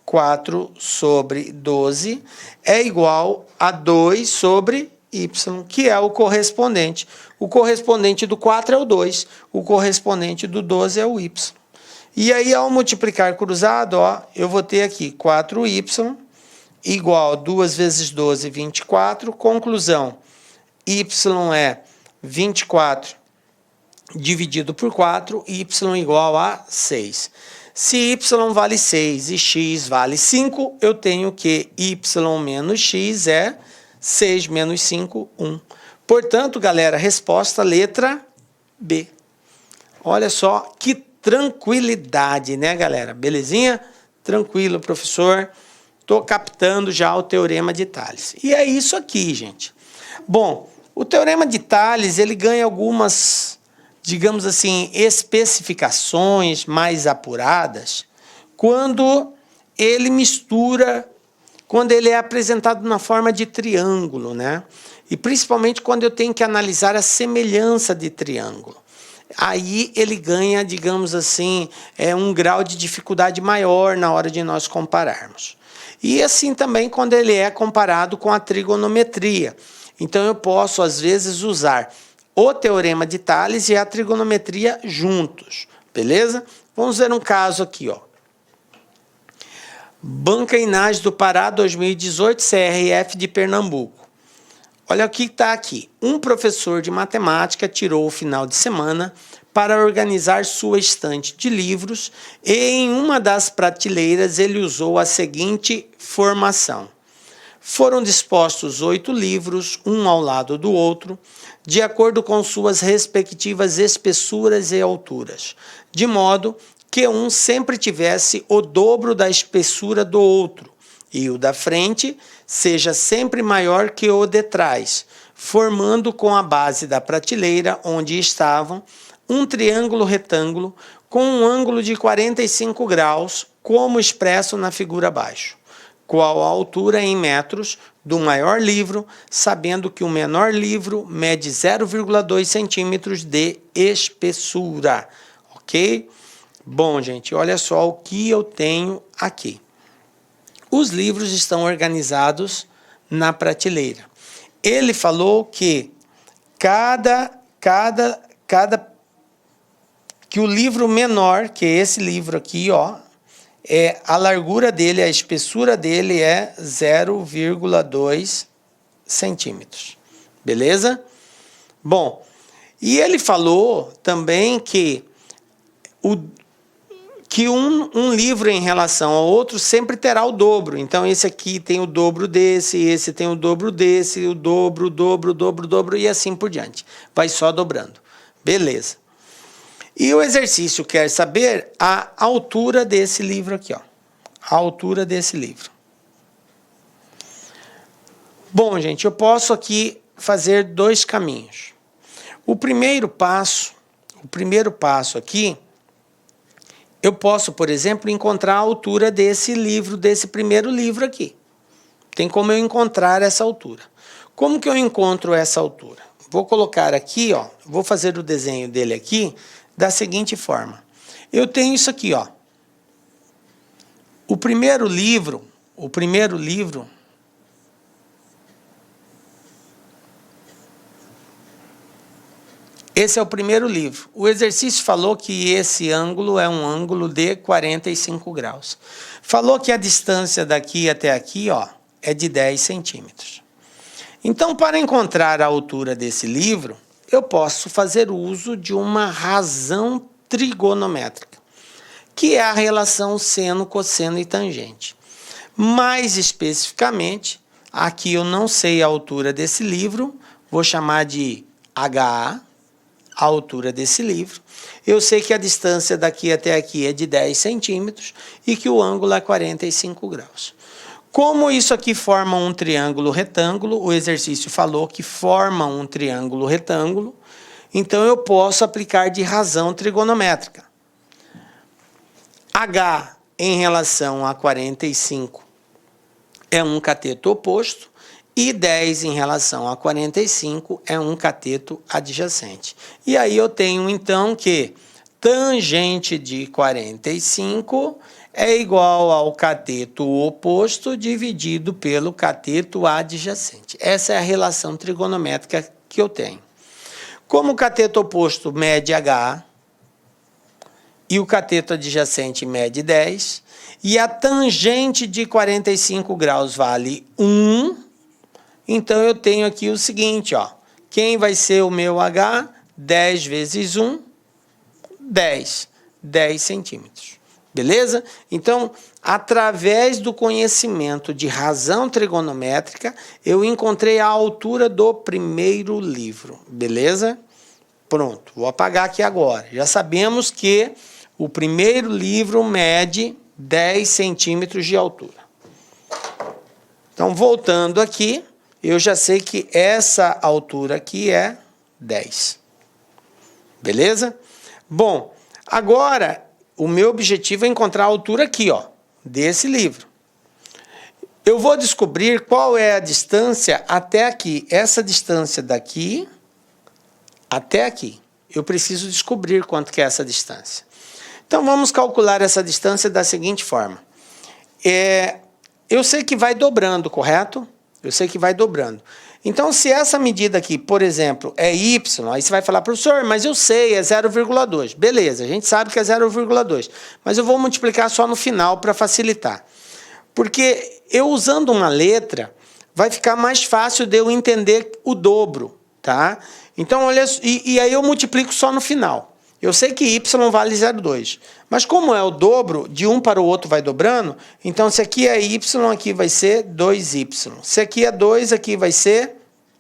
4 sobre 12, é igual a 2 sobre y, que é o correspondente. O correspondente do 4 é o 2, o correspondente do 12 é o y. E aí, ao multiplicar cruzado, ó, eu vou ter aqui 4y igual 2 vezes 12, 24. Conclusão, y é 24 dividido por 4, y igual a 6. Se y vale 6 e x vale 5, eu tenho que y menos x é 6 menos 5, 1. Portanto, galera, resposta letra B. Olha só que tranquilidade, né, galera? Belezinha? Tranquilo, professor. Estou captando já o teorema de Tales. E é isso aqui, gente. Bom, o teorema de Tales, ele ganha algumas, digamos assim, especificações mais apuradas quando ele mistura, quando ele é apresentado na forma de triângulo, né? E principalmente quando eu tenho que analisar a semelhança de triângulo. Aí ele ganha, digamos assim, um grau de dificuldade maior na hora de nós compararmos. E assim também quando ele é comparado com a trigonometria. Então eu posso, às vezes, usar o teorema de Tales e a trigonometria juntos, beleza? Vamos ver um caso aqui, ó. Banca Inage do Pará 2018, CRF de Pernambuco. Olha o que está aqui. Um professor de matemática tirou o final de semana para organizar sua estante de livros e em uma das prateleiras ele usou a seguinte formação. Foram dispostos 8 livros, um ao lado do outro, de acordo com suas respectivas espessuras e alturas, de modo que um sempre tivesse o dobro da espessura do outro, e o da frente seja sempre maior que o de trás, formando com a base da prateleira onde estavam um triângulo retângulo com um ângulo de 45 graus, como expresso na figura abaixo. Qual a altura em metros do maior livro, sabendo que o menor livro mede 0,2 centímetros de espessura, ok? Bom, gente, olha só o que eu tenho aqui. Os livros estão organizados na prateleira. Ele falou que que o livro menor, que é esse livro aqui, ó, a largura dele, a espessura dele é 0,2 centímetros. Beleza? Bom, e ele falou também que um livro em relação ao outro sempre terá o dobro. Então, esse aqui tem o dobro desse, esse tem o dobro desse, o dobro, e assim por diante. Vai só dobrando. Beleza. E o exercício quer saber a altura desse livro aqui, ó. A altura desse livro. Bom, gente, eu posso aqui fazer 2 caminhos. O primeiro passo aqui, eu posso, por exemplo, encontrar a altura desse livro, desse primeiro livro aqui. Tem como eu encontrar essa altura. Como que eu encontro essa altura? Vou colocar aqui, ó, vou fazer o desenho dele aqui, da seguinte forma. Eu tenho isso aqui, ó. O primeiro livro, esse é o primeiro livro. O exercício falou que esse ângulo é um ângulo de 45 graus. Falou que a distância daqui até aqui, ó, é de 10 centímetros. Então, para encontrar a altura desse livro, eu posso fazer uso de uma razão trigonométrica, que é a relação seno, cosseno e tangente. Mais especificamente, aqui eu não sei a altura desse livro, vou chamar de HA, a altura desse livro. Eu sei que a distância daqui até aqui é de 10 centímetros e que o ângulo é 45 graus. Como isso aqui forma um triângulo retângulo, o exercício falou que forma um triângulo retângulo, então eu posso aplicar de razão trigonométrica. H em relação a 45 é um cateto oposto e 10 em relação a 45 é um cateto adjacente. E aí eu tenho então que tangente de 45 é igual ao cateto oposto dividido pelo cateto adjacente. Essa é a relação trigonométrica que eu tenho. Como o cateto oposto mede H e o cateto adjacente mede 10, e a tangente de 45 graus vale 1, então eu tenho aqui o seguinte, ó. Quem vai ser o meu H? 10 vezes 1, 10 centímetros. Beleza? Então, através do conhecimento de razão trigonométrica, eu encontrei a altura do primeiro livro. Beleza? Pronto, vou apagar aqui agora. Já sabemos que o primeiro livro mede 10 centímetros de altura. Então, voltando aqui, eu já sei que essa altura aqui é 10. Beleza? Bom, agora o meu objetivo é encontrar a altura aqui, ó, desse livro. Eu vou descobrir qual é a distância até aqui. Essa distância daqui até aqui. Eu preciso descobrir quanto que é essa distância. Então, vamos calcular essa distância da seguinte forma. Eu sei que vai dobrando, correto? Eu sei que vai dobrando. Então, se essa medida aqui, por exemplo, é y, aí você vai falar, professor, mas eu sei, é 0,2. Beleza, a gente sabe que é 0,2. Mas eu vou multiplicar só no final para facilitar. Porque eu usando uma letra, vai ficar mais fácil de eu entender o dobro, tá? Então, olha, e aí eu multiplico só no final. Eu sei que y vale 0,2. Mas como é o dobro, de um para o outro vai dobrando, então se aqui é y, aqui vai ser 2y. Se aqui é 2, aqui vai ser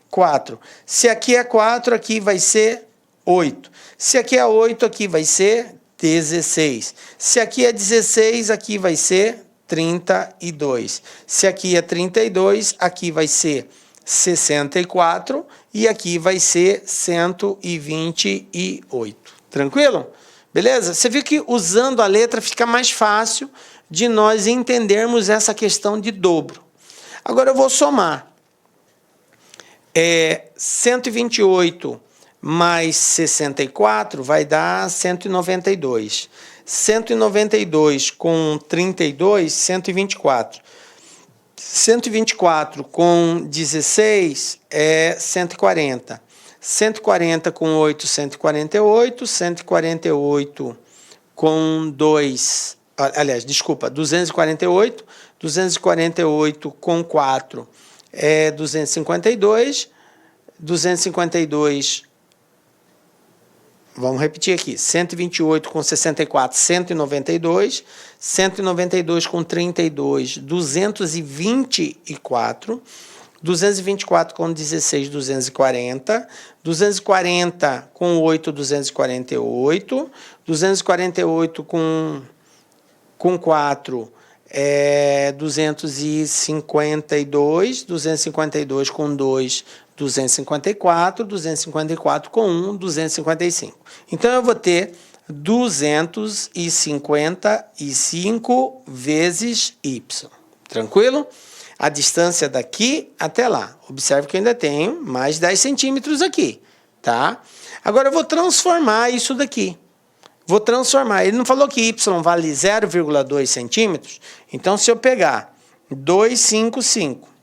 4. Se aqui é 4, aqui vai ser 8. Se aqui é 8, aqui vai ser 16. Se aqui é 16, aqui vai ser 32. Se aqui é 32, aqui vai ser 64 e aqui vai ser 128. Tranquilo? Beleza? Você viu que usando a letra fica mais fácil de nós entendermos essa questão de dobro. Agora eu vou somar. 128 mais 64 vai dar 192. 192 com 32, 124. 124 com 16 é 140. 140 com 8, 148. 148 com 2... Aliás, desculpa, 248. 248 com 4 é 252. 252... Vamos repetir aqui. 128 com 64, 192. 192 com 32, 224. 224 com 16, 240. 240 com 8, 248. 248 com 4 é 252. 252 com 2, 254, 254 com 1, 255. Então, eu vou ter 255 vezes y. Tranquilo? A distância daqui até lá. Observe que eu ainda tenho mais 10 centímetros aqui, tá? Agora, eu vou transformar isso daqui. Vou transformar. Ele não falou que y vale 0,2 centímetros? Então, se eu pegar 255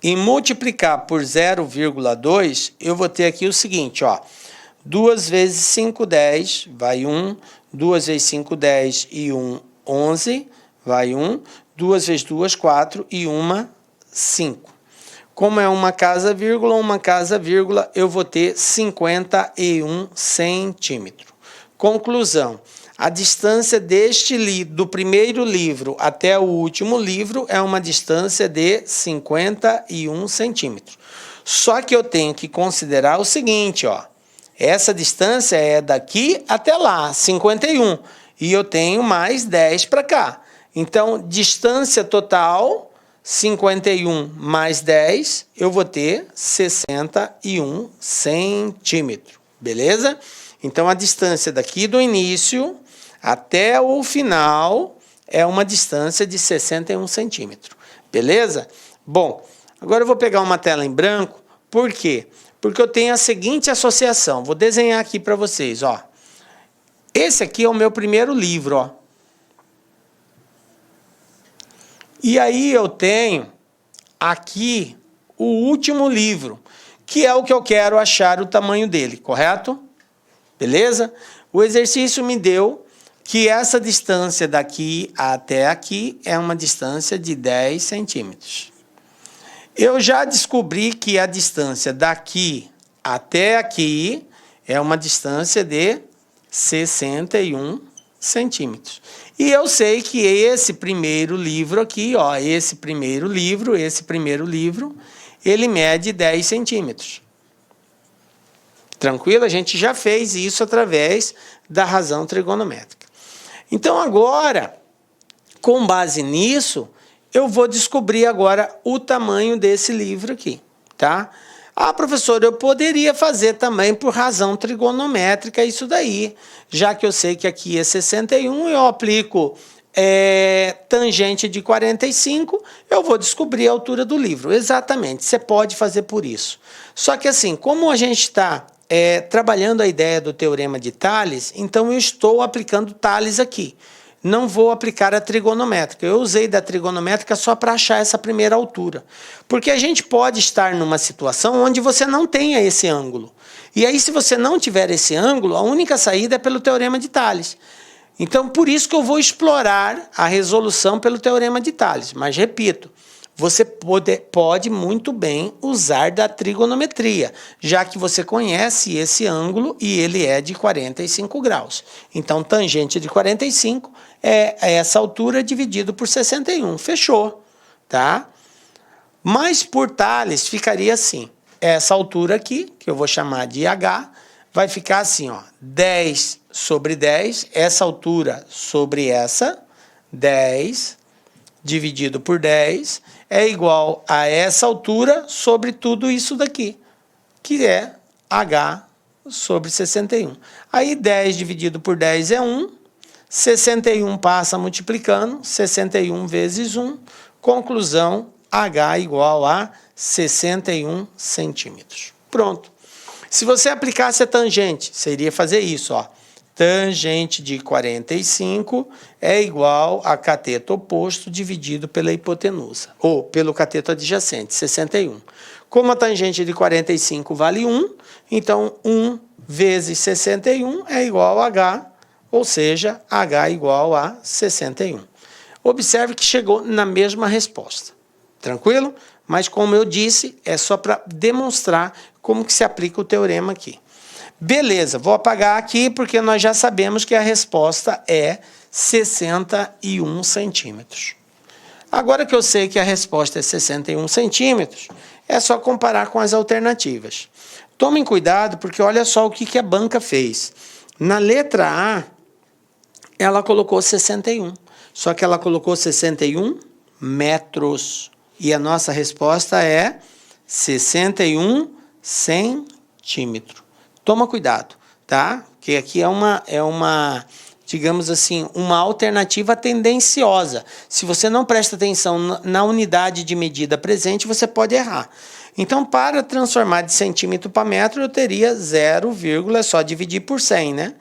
e multiplicar por 0,2, eu vou ter aqui o seguinte, ó. 2 vezes 5, 10, vai 1. 2 vezes 5, 10 e 1, 11, vai 1. 2 vezes 2, 4 e 1, 5. Como é uma casa, vírgula, eu vou ter 51 centímetros. Conclusão. A distância do primeiro livro até o último livro é uma distância de 51 centímetros. Só que eu tenho que considerar o seguinte, ó. Essa distância é daqui até lá, 51. E eu tenho mais 10 para cá. Então, distância total, 51 mais 10, eu vou ter 61 centímetros. Beleza? Então, a distância daqui do início até o final é uma distância de 61 centímetros. Beleza? Bom, agora eu vou pegar uma tela em branco. Por quê? Porque eu tenho a seguinte associação. Vou desenhar aqui para vocês, ó. Esse aqui é o meu primeiro livro, ó. E aí eu tenho aqui o último livro, que é o que eu quero achar o tamanho dele, correto? Beleza? O exercício me deu que essa distância daqui até aqui é uma distância de 10 centímetros. Eu já descobri que a distância daqui até aqui é uma distância de 61 centímetros. E eu sei que esse primeiro livro aqui, ó, esse primeiro livro, ele mede 10 centímetros. Tranquilo? A gente já fez isso através da razão trigonométrica. Então, agora, com base nisso, eu vou descobrir agora o tamanho desse livro aqui, tá? Ah, professor, eu poderia fazer também por razão trigonométrica isso daí, já que eu sei que aqui é 61, eu aplico tangente de 45, eu vou descobrir a altura do livro. Exatamente, você pode fazer por isso. Só que assim, como a gente está trabalhando a ideia do teorema de Tales, então eu estou aplicando Tales aqui. Não vou aplicar a trigonométrica. Eu usei da trigonométrica só para achar essa primeira altura. Porque a gente pode estar numa situação onde você não tenha esse ângulo. E aí, se você não tiver esse ângulo, a única saída é pelo teorema de Tales. Então, por isso que eu vou explorar a resolução pelo teorema de Tales. Mas, repito, você pode muito bem usar da trigonometria, já que você conhece esse ângulo e ele é de 45 graus. Então, tangente de 45 é essa altura dividido por 61. Fechou, tá? Mas por Tales ficaria assim. Essa altura aqui, que eu vou chamar de H, vai ficar assim, ó, 10 sobre 10, essa altura sobre essa, 10 dividido por 10 é igual a essa altura sobre tudo isso daqui, que é H sobre 61. Aí 10 dividido por 10 é 1, 61 passa multiplicando, 61 vezes 1, conclusão, H igual a 61 centímetros. Pronto. Se você aplicasse a tangente, você iria fazer isso, ó. Tangente de 45 é igual a cateto oposto dividido pela hipotenusa, ou pelo cateto adjacente, 61. Como a tangente de 45 vale 1, então 1 vezes 61 é igual a H, ou seja, H igual a 61. Observe que chegou na mesma resposta. Tranquilo? Mas como eu disse, é só para demonstrar como que se aplica o teorema aqui. Beleza, vou apagar aqui porque nós já sabemos que a resposta é 61 centímetros. Agora que eu sei que a resposta é 61 centímetros, é só comparar com as alternativas. Tomem cuidado porque olha só o que a banca fez. Na letra A, ela colocou 61, só que ela colocou 61 metros. E a nossa resposta é 61 centímetros. Toma cuidado, tá? Porque aqui é uma, digamos assim, uma alternativa tendenciosa. Se você não presta atenção na unidade de medida presente, você pode errar. Então, para transformar de centímetro para metro, eu teria 0, é só dividir por 100, né?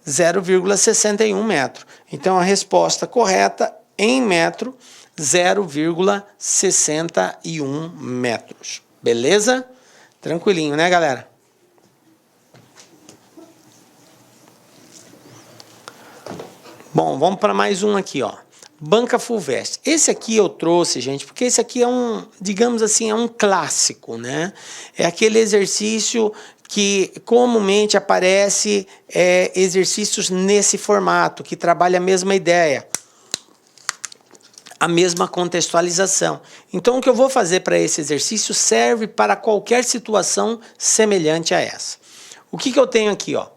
0,61 metro. Então, a resposta correta em metro, 0,61 metros. Beleza? Tranquilinho, né, galera? Bom, vamos para mais um aqui, ó. Banca Fulvestre. Esse aqui eu trouxe, gente, porque esse aqui é um, digamos assim, é um clássico, né? É aquele exercício que comumente aparece exercícios nesse formato, que trabalha a mesma ideia, a mesma contextualização. Então, o que eu vou fazer para esse exercício serve para qualquer situação semelhante a essa. O que eu tenho aqui, ó?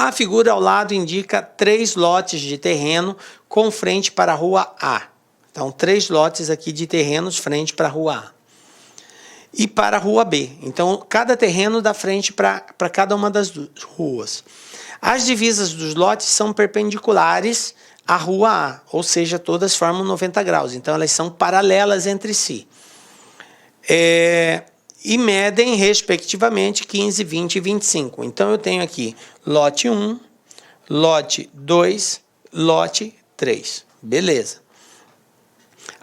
A figura ao lado indica 3 lotes de terreno com frente para a rua A. Então, 3 lotes aqui de terrenos frente para a rua A. E para a rua B. Então, cada terreno dá frente para cada uma das ruas. As divisas dos lotes são perpendiculares à rua A, ou seja, todas formam 90 graus. Então, elas são paralelas entre si. E medem, respectivamente, 15, 20 e 25. Então, eu tenho aqui lote 1, lote 2, lote 3. Beleza.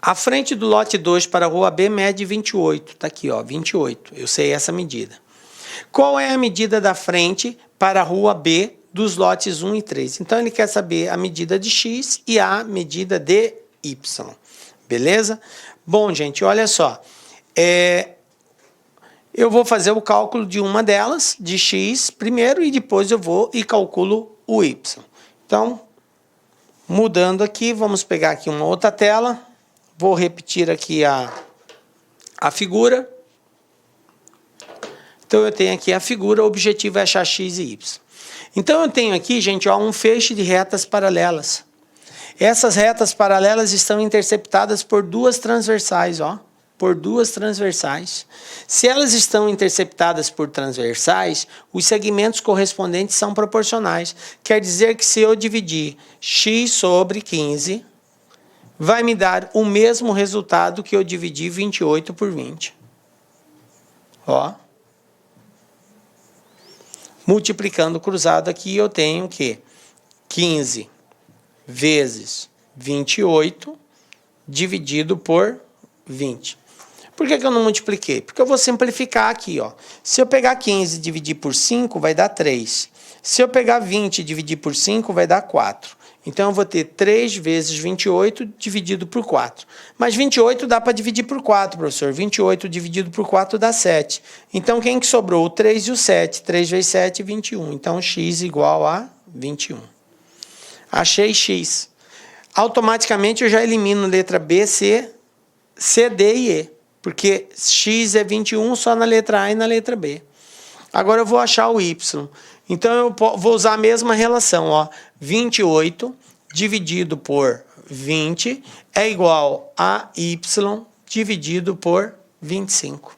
A frente do lote 2 para a rua B mede 28. Está aqui, ó, 28. Eu sei essa medida. Qual é a medida da frente para a rua B dos lotes 1 e 3? Então, ele quer saber a medida de X e a medida de Y. Beleza? Bom, gente, olha só. Eu vou fazer o cálculo de uma delas, de X, primeiro, e depois eu vou e calculo o Y. Então, mudando aqui, vamos pegar aqui uma outra tela. Vou repetir aqui a figura. Então, eu tenho aqui a figura, o objetivo é achar X e Y. Então, eu tenho aqui, gente, ó, um feixe de retas paralelas. Essas retas paralelas estão interceptadas por 2 transversais, ó. Por 2 transversais. Se elas estão interceptadas por transversais, os segmentos correspondentes são proporcionais. Quer dizer que se eu dividir x sobre 15, vai me dar o mesmo resultado que eu dividir 28 por 20. Ó. Multiplicando cruzado aqui, eu tenho que 15 vezes 28 dividido por 20. Por que eu não multipliquei? Porque eu vou simplificar aqui, ó. Se eu pegar 15 e dividir por 5, vai dar 3. Se eu pegar 20 e dividir por 5, vai dar 4. Então, eu vou ter 3 vezes 28 dividido por 4. Mas 28 dá para dividir por 4, professor. 28 dividido por 4 dá 7. Então, quem que sobrou? O 3 e o 7. 3 vezes 7, 21. Então, x igual a 21. Achei x. Automaticamente, eu já elimino letra B, C, D e E. Porque x é 21 só na letra A e na letra B. Agora, eu vou achar o y. Então, eu vou usar a mesma relação, ó. 28 dividido por 20 é igual a y dividido por 25.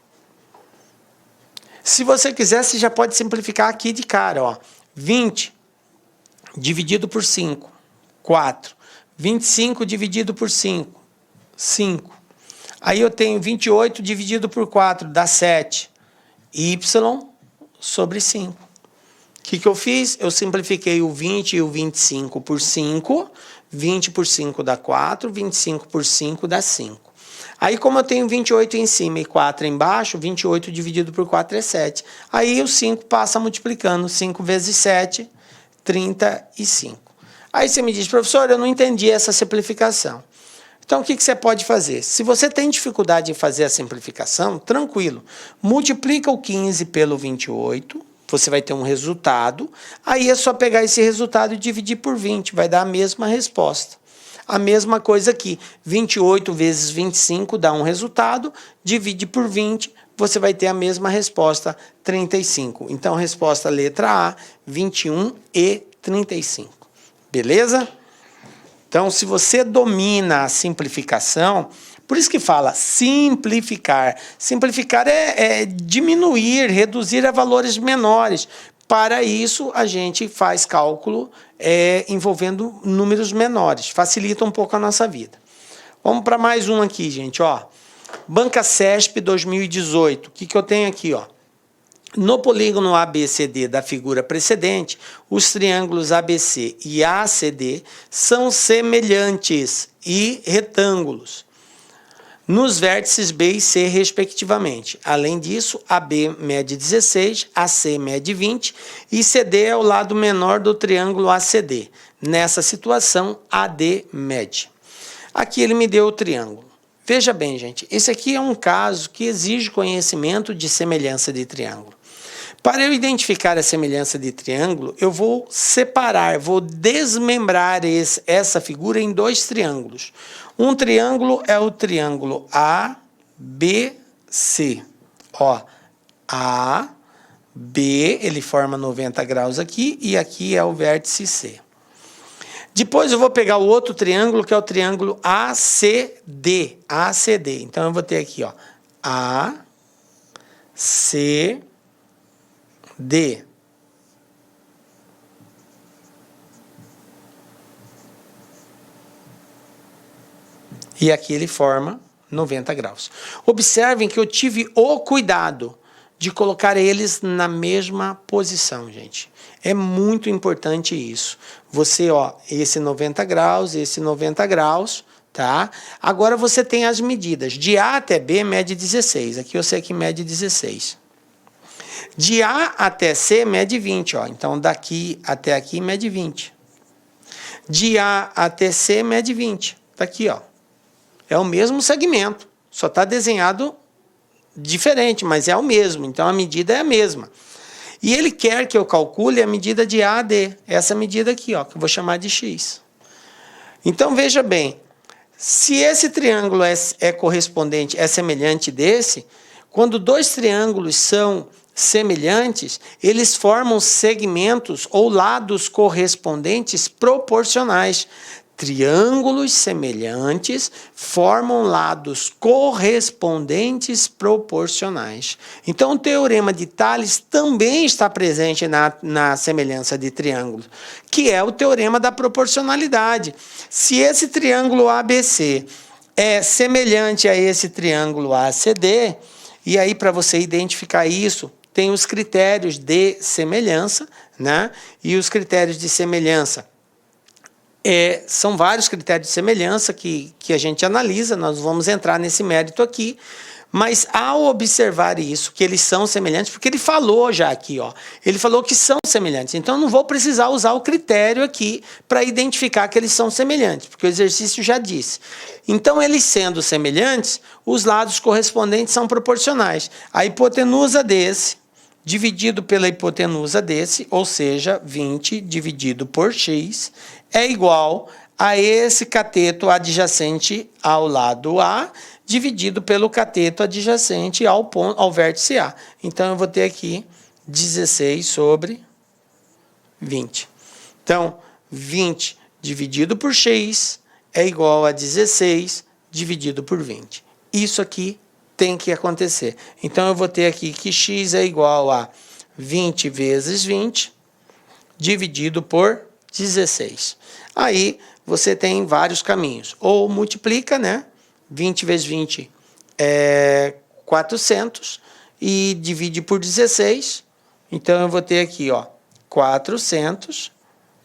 Se você quiser, você já pode simplificar aqui de cara, ó. 20 dividido por 5, 4. 25 dividido por 5, 5. Aí eu tenho 28 dividido por 4, dá 7. Y sobre 5. O que eu fiz? Eu simplifiquei o 20 e o 25 por 5. 20 por 5 dá 4. 25 por 5 dá 5. Aí, como eu tenho 28 em cima e 4 embaixo, 28 dividido por 4 é 7. Aí, o 5 passa multiplicando. 5 vezes 7, 35. Aí, você me diz, professor, eu não entendi essa simplificação. Então, o que você pode fazer? Se você tem dificuldade em fazer a simplificação, tranquilo. Multiplica o 15 pelo 28. Você vai ter um resultado, aí é só pegar esse resultado e dividir por 20, vai dar a mesma resposta. A mesma coisa aqui, 28 vezes 25 dá um resultado, divide por 20, você vai ter a mesma resposta, 35. Então, resposta letra A, 21 e 35. Beleza? Então, se você domina a simplificação, por isso que fala simplificar. Simplificar é diminuir, reduzir a valores menores. Para isso, a gente faz cálculo envolvendo números menores. Facilita um pouco a nossa vida. Vamos para mais um aqui, gente. Ó. Banca CESP 2018. O que eu tenho aqui? Ó? No polígono ABCD da figura precedente, os triângulos ABC e ACD são semelhantes e retângulos nos vértices B e C, respectivamente. Além disso, AB mede 16, AC mede 20 e CD é o lado menor do triângulo ACD. Nessa situação, AD mede. Aqui ele me deu o triângulo. Veja bem, gente, esse aqui é um caso que exige conhecimento de semelhança de triângulo. Para eu identificar a semelhança de triângulo, eu vou separar, vou desmembrar essa figura em 2 triângulos. Um triângulo é o triângulo ABC. Ó, A, B, ele forma 90 graus aqui, e aqui é o vértice C. Depois eu vou pegar o outro triângulo, que é o triângulo ACD. ACD. Então, eu vou ter aqui, ó, ACD. E aqui ele forma 90 graus. Observem que eu tive o cuidado de colocar eles na mesma posição, gente. É muito importante isso. Você, ó, esse 90 graus, tá? Agora você tem as medidas. De A até B mede 16. Aqui eu sei que mede 16. De A até C mede 20, ó. Então, daqui até aqui mede 20. De A até C mede 20. Tá aqui, ó. É o mesmo segmento, só está desenhado diferente, mas é o mesmo, então a medida é a mesma. E ele quer que eu calcule a medida de A a D, essa medida aqui, ó, que eu vou chamar de X. Então, veja bem, se esse triângulo é correspondente, é semelhante desse, quando 2 triângulos são semelhantes, eles formam segmentos ou lados correspondentes proporcionais. Triângulos semelhantes formam lados correspondentes proporcionais. Então, o teorema de Tales também está presente na semelhança de triângulos, que é o teorema da proporcionalidade. Se esse triângulo ABC é semelhante a esse triângulo ACD, e aí para você identificar isso, tem os critérios de semelhança, né? E os critérios de semelhança são vários critérios de semelhança que a gente analisa, nós vamos entrar nesse mérito aqui, Mas ao observar isso, que eles são semelhantes, porque ele falou já aqui, ó, ele falou que são semelhantes. Então, eu não vou precisar usar o critério aqui para identificar que eles são semelhantes, porque o exercício já disse. Então, eles sendo semelhantes, os lados correspondentes são proporcionais. A hipotenusa desse dividido pela hipotenusa desse, ou seja, 20 dividido por x, é igual a esse cateto adjacente ao lado A, dividido pelo cateto adjacente ao vértice A. Então, eu vou ter aqui 16 sobre 20. Então, 20 dividido por x é igual a 16 dividido por 20. Isso aqui tem que acontecer. Então, eu vou ter aqui que x é igual a 20 vezes 20 dividido por 16. Aí, você tem vários caminhos. Ou multiplica, né? 20 vezes 20 é 400 e divide por 16. Então, eu vou ter aqui, ó, 400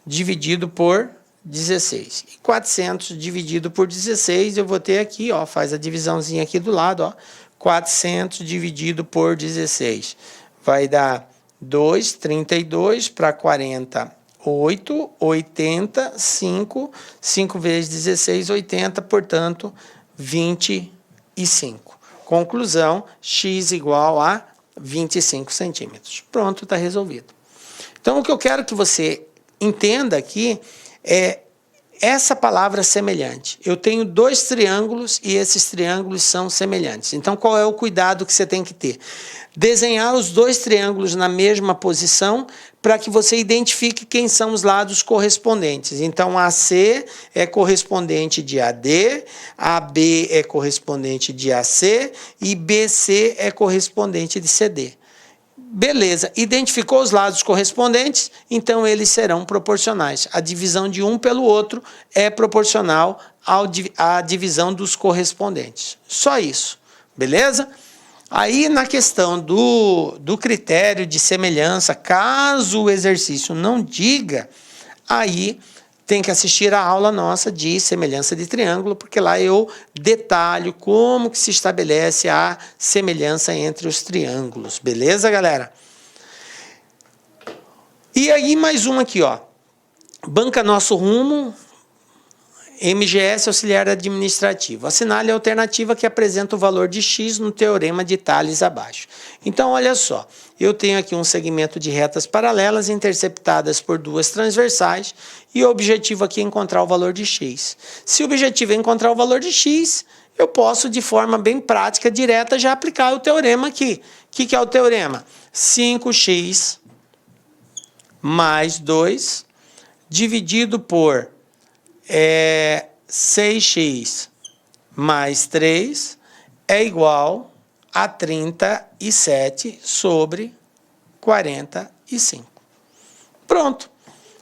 dividido por 16. E 400 dividido por 16, eu vou ter aqui, ó, faz a divisãozinha aqui do lado, ó, 400 dividido por 16. Vai dar 2, 32 para 40, 8, 80, 5. 5 vezes 16, 80, portanto, 25. Conclusão, x igual a 25 centímetros. Pronto, está resolvido. Então, o que eu quero que você entenda aqui é essa palavra semelhante. Eu tenho dois triângulos e esses triângulos são semelhantes. Então, qual é o cuidado que você tem que ter? Desenhar os dois triângulos na mesma posição para que você identifique quem são os lados correspondentes. Então, AC é correspondente de AD, AB é correspondente de AC e BC é correspondente de CD. Beleza, identificou os lados correspondentes, então eles serão proporcionais. A divisão de um pelo outro é proporcional à divisão dos correspondentes. Só isso, beleza? Aí, na questão do critério de semelhança, caso o exercício não diga, aí tem que assistir a aula nossa de semelhança de triângulo, porque lá eu detalho como que se estabelece a semelhança entre os triângulos. Beleza, galera? E aí, mais um aqui, ó. Banca Nosso Rumo, MGS auxiliar administrativo. Assinale a alternativa que apresenta o valor de x no teorema de Tales abaixo. Então, olha só. Eu tenho aqui um segmento de retas paralelas interceptadas por duas transversais e o objetivo aqui é encontrar o valor de x. Se o objetivo é encontrar o valor de x, eu posso, de forma bem prática, direta, já aplicar o teorema aqui. O que é o teorema? 5x mais 2 dividido por 6x mais 3 é igual a 37 sobre 45. Pronto.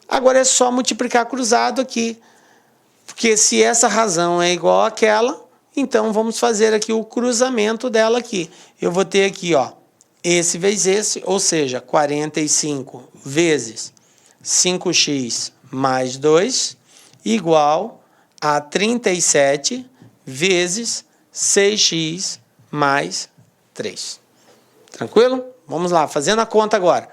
Agora é só multiplicar cruzado aqui. Porque se essa razão é igual àquela, então vamos fazer aqui o cruzamento dela aqui. Eu vou ter aqui, ó, esse vezes esse, ou seja, 45 vezes 5x mais 2 igual a 37 vezes 6x mais 3. Tranquilo? Vamos lá, fazendo a conta agora.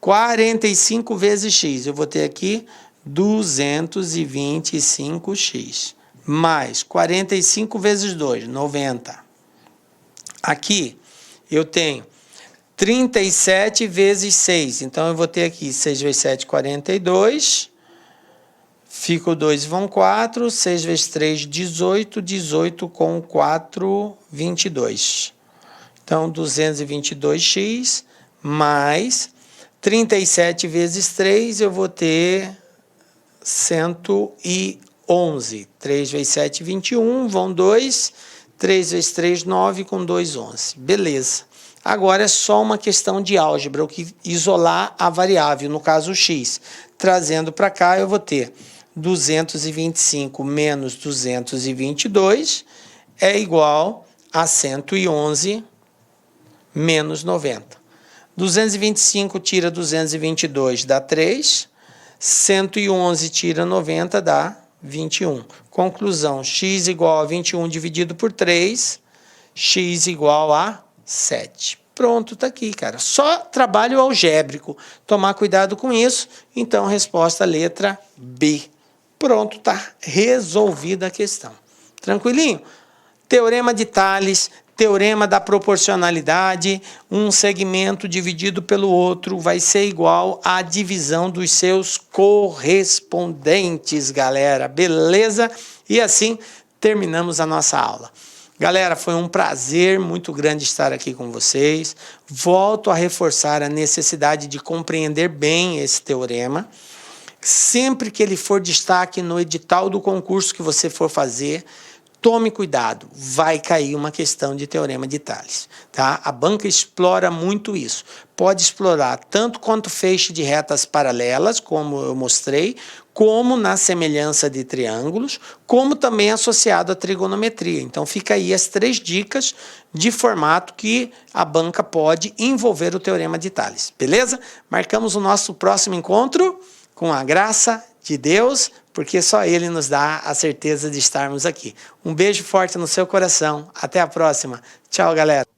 45 vezes x, eu vou ter aqui 225x. Mais 45 vezes 2, 90. Aqui eu tenho 37 vezes 6. Então, eu vou ter aqui 6 vezes 7, 42. Fica o 2 vão 4. 6 vezes 3, 18. 18 com 4, 22. Então, 222x mais 37 vezes 3, eu vou ter 111. 3 vezes 7, 21, vão 2. 3 vezes 3, 9, com 2, 11. Beleza. Agora é só uma questão de álgebra, o que isolar a variável, no caso x. Trazendo para cá, eu vou ter 225 menos 222 é igual a 111 menos 90. 225 tira 222 dá 3. 111 tira 90 dá 21. Conclusão, x igual a 21 dividido por 3. x igual a 7. Pronto, tá aqui, cara. Só trabalho algébrico. Tomar cuidado com isso. Então, resposta letra B. Pronto, tá resolvida a questão. Tranquilinho? Teorema de Tales, teorema da proporcionalidade, um segmento dividido pelo outro vai ser igual à divisão dos seus correspondentes, galera. Beleza? E assim terminamos a nossa aula. Galera, foi um prazer muito grande estar aqui com vocês. Volto a reforçar a necessidade de compreender bem esse teorema. Sempre que ele for destaque no edital do concurso que você for fazer, tome cuidado, vai cair uma questão de teorema de Tales. Tá? A banca explora muito isso. Pode explorar tanto quanto feixe de retas paralelas, como eu mostrei, como na semelhança de triângulos, como também associado à trigonometria. Então fica aí as 3 dicas de formato que a banca pode envolver o teorema de Tales. Beleza? Marcamos o nosso próximo encontro com a graça de Deus, porque só Ele nos dá a certeza de estarmos aqui. Um beijo forte no seu coração. Até a próxima. Tchau, galera.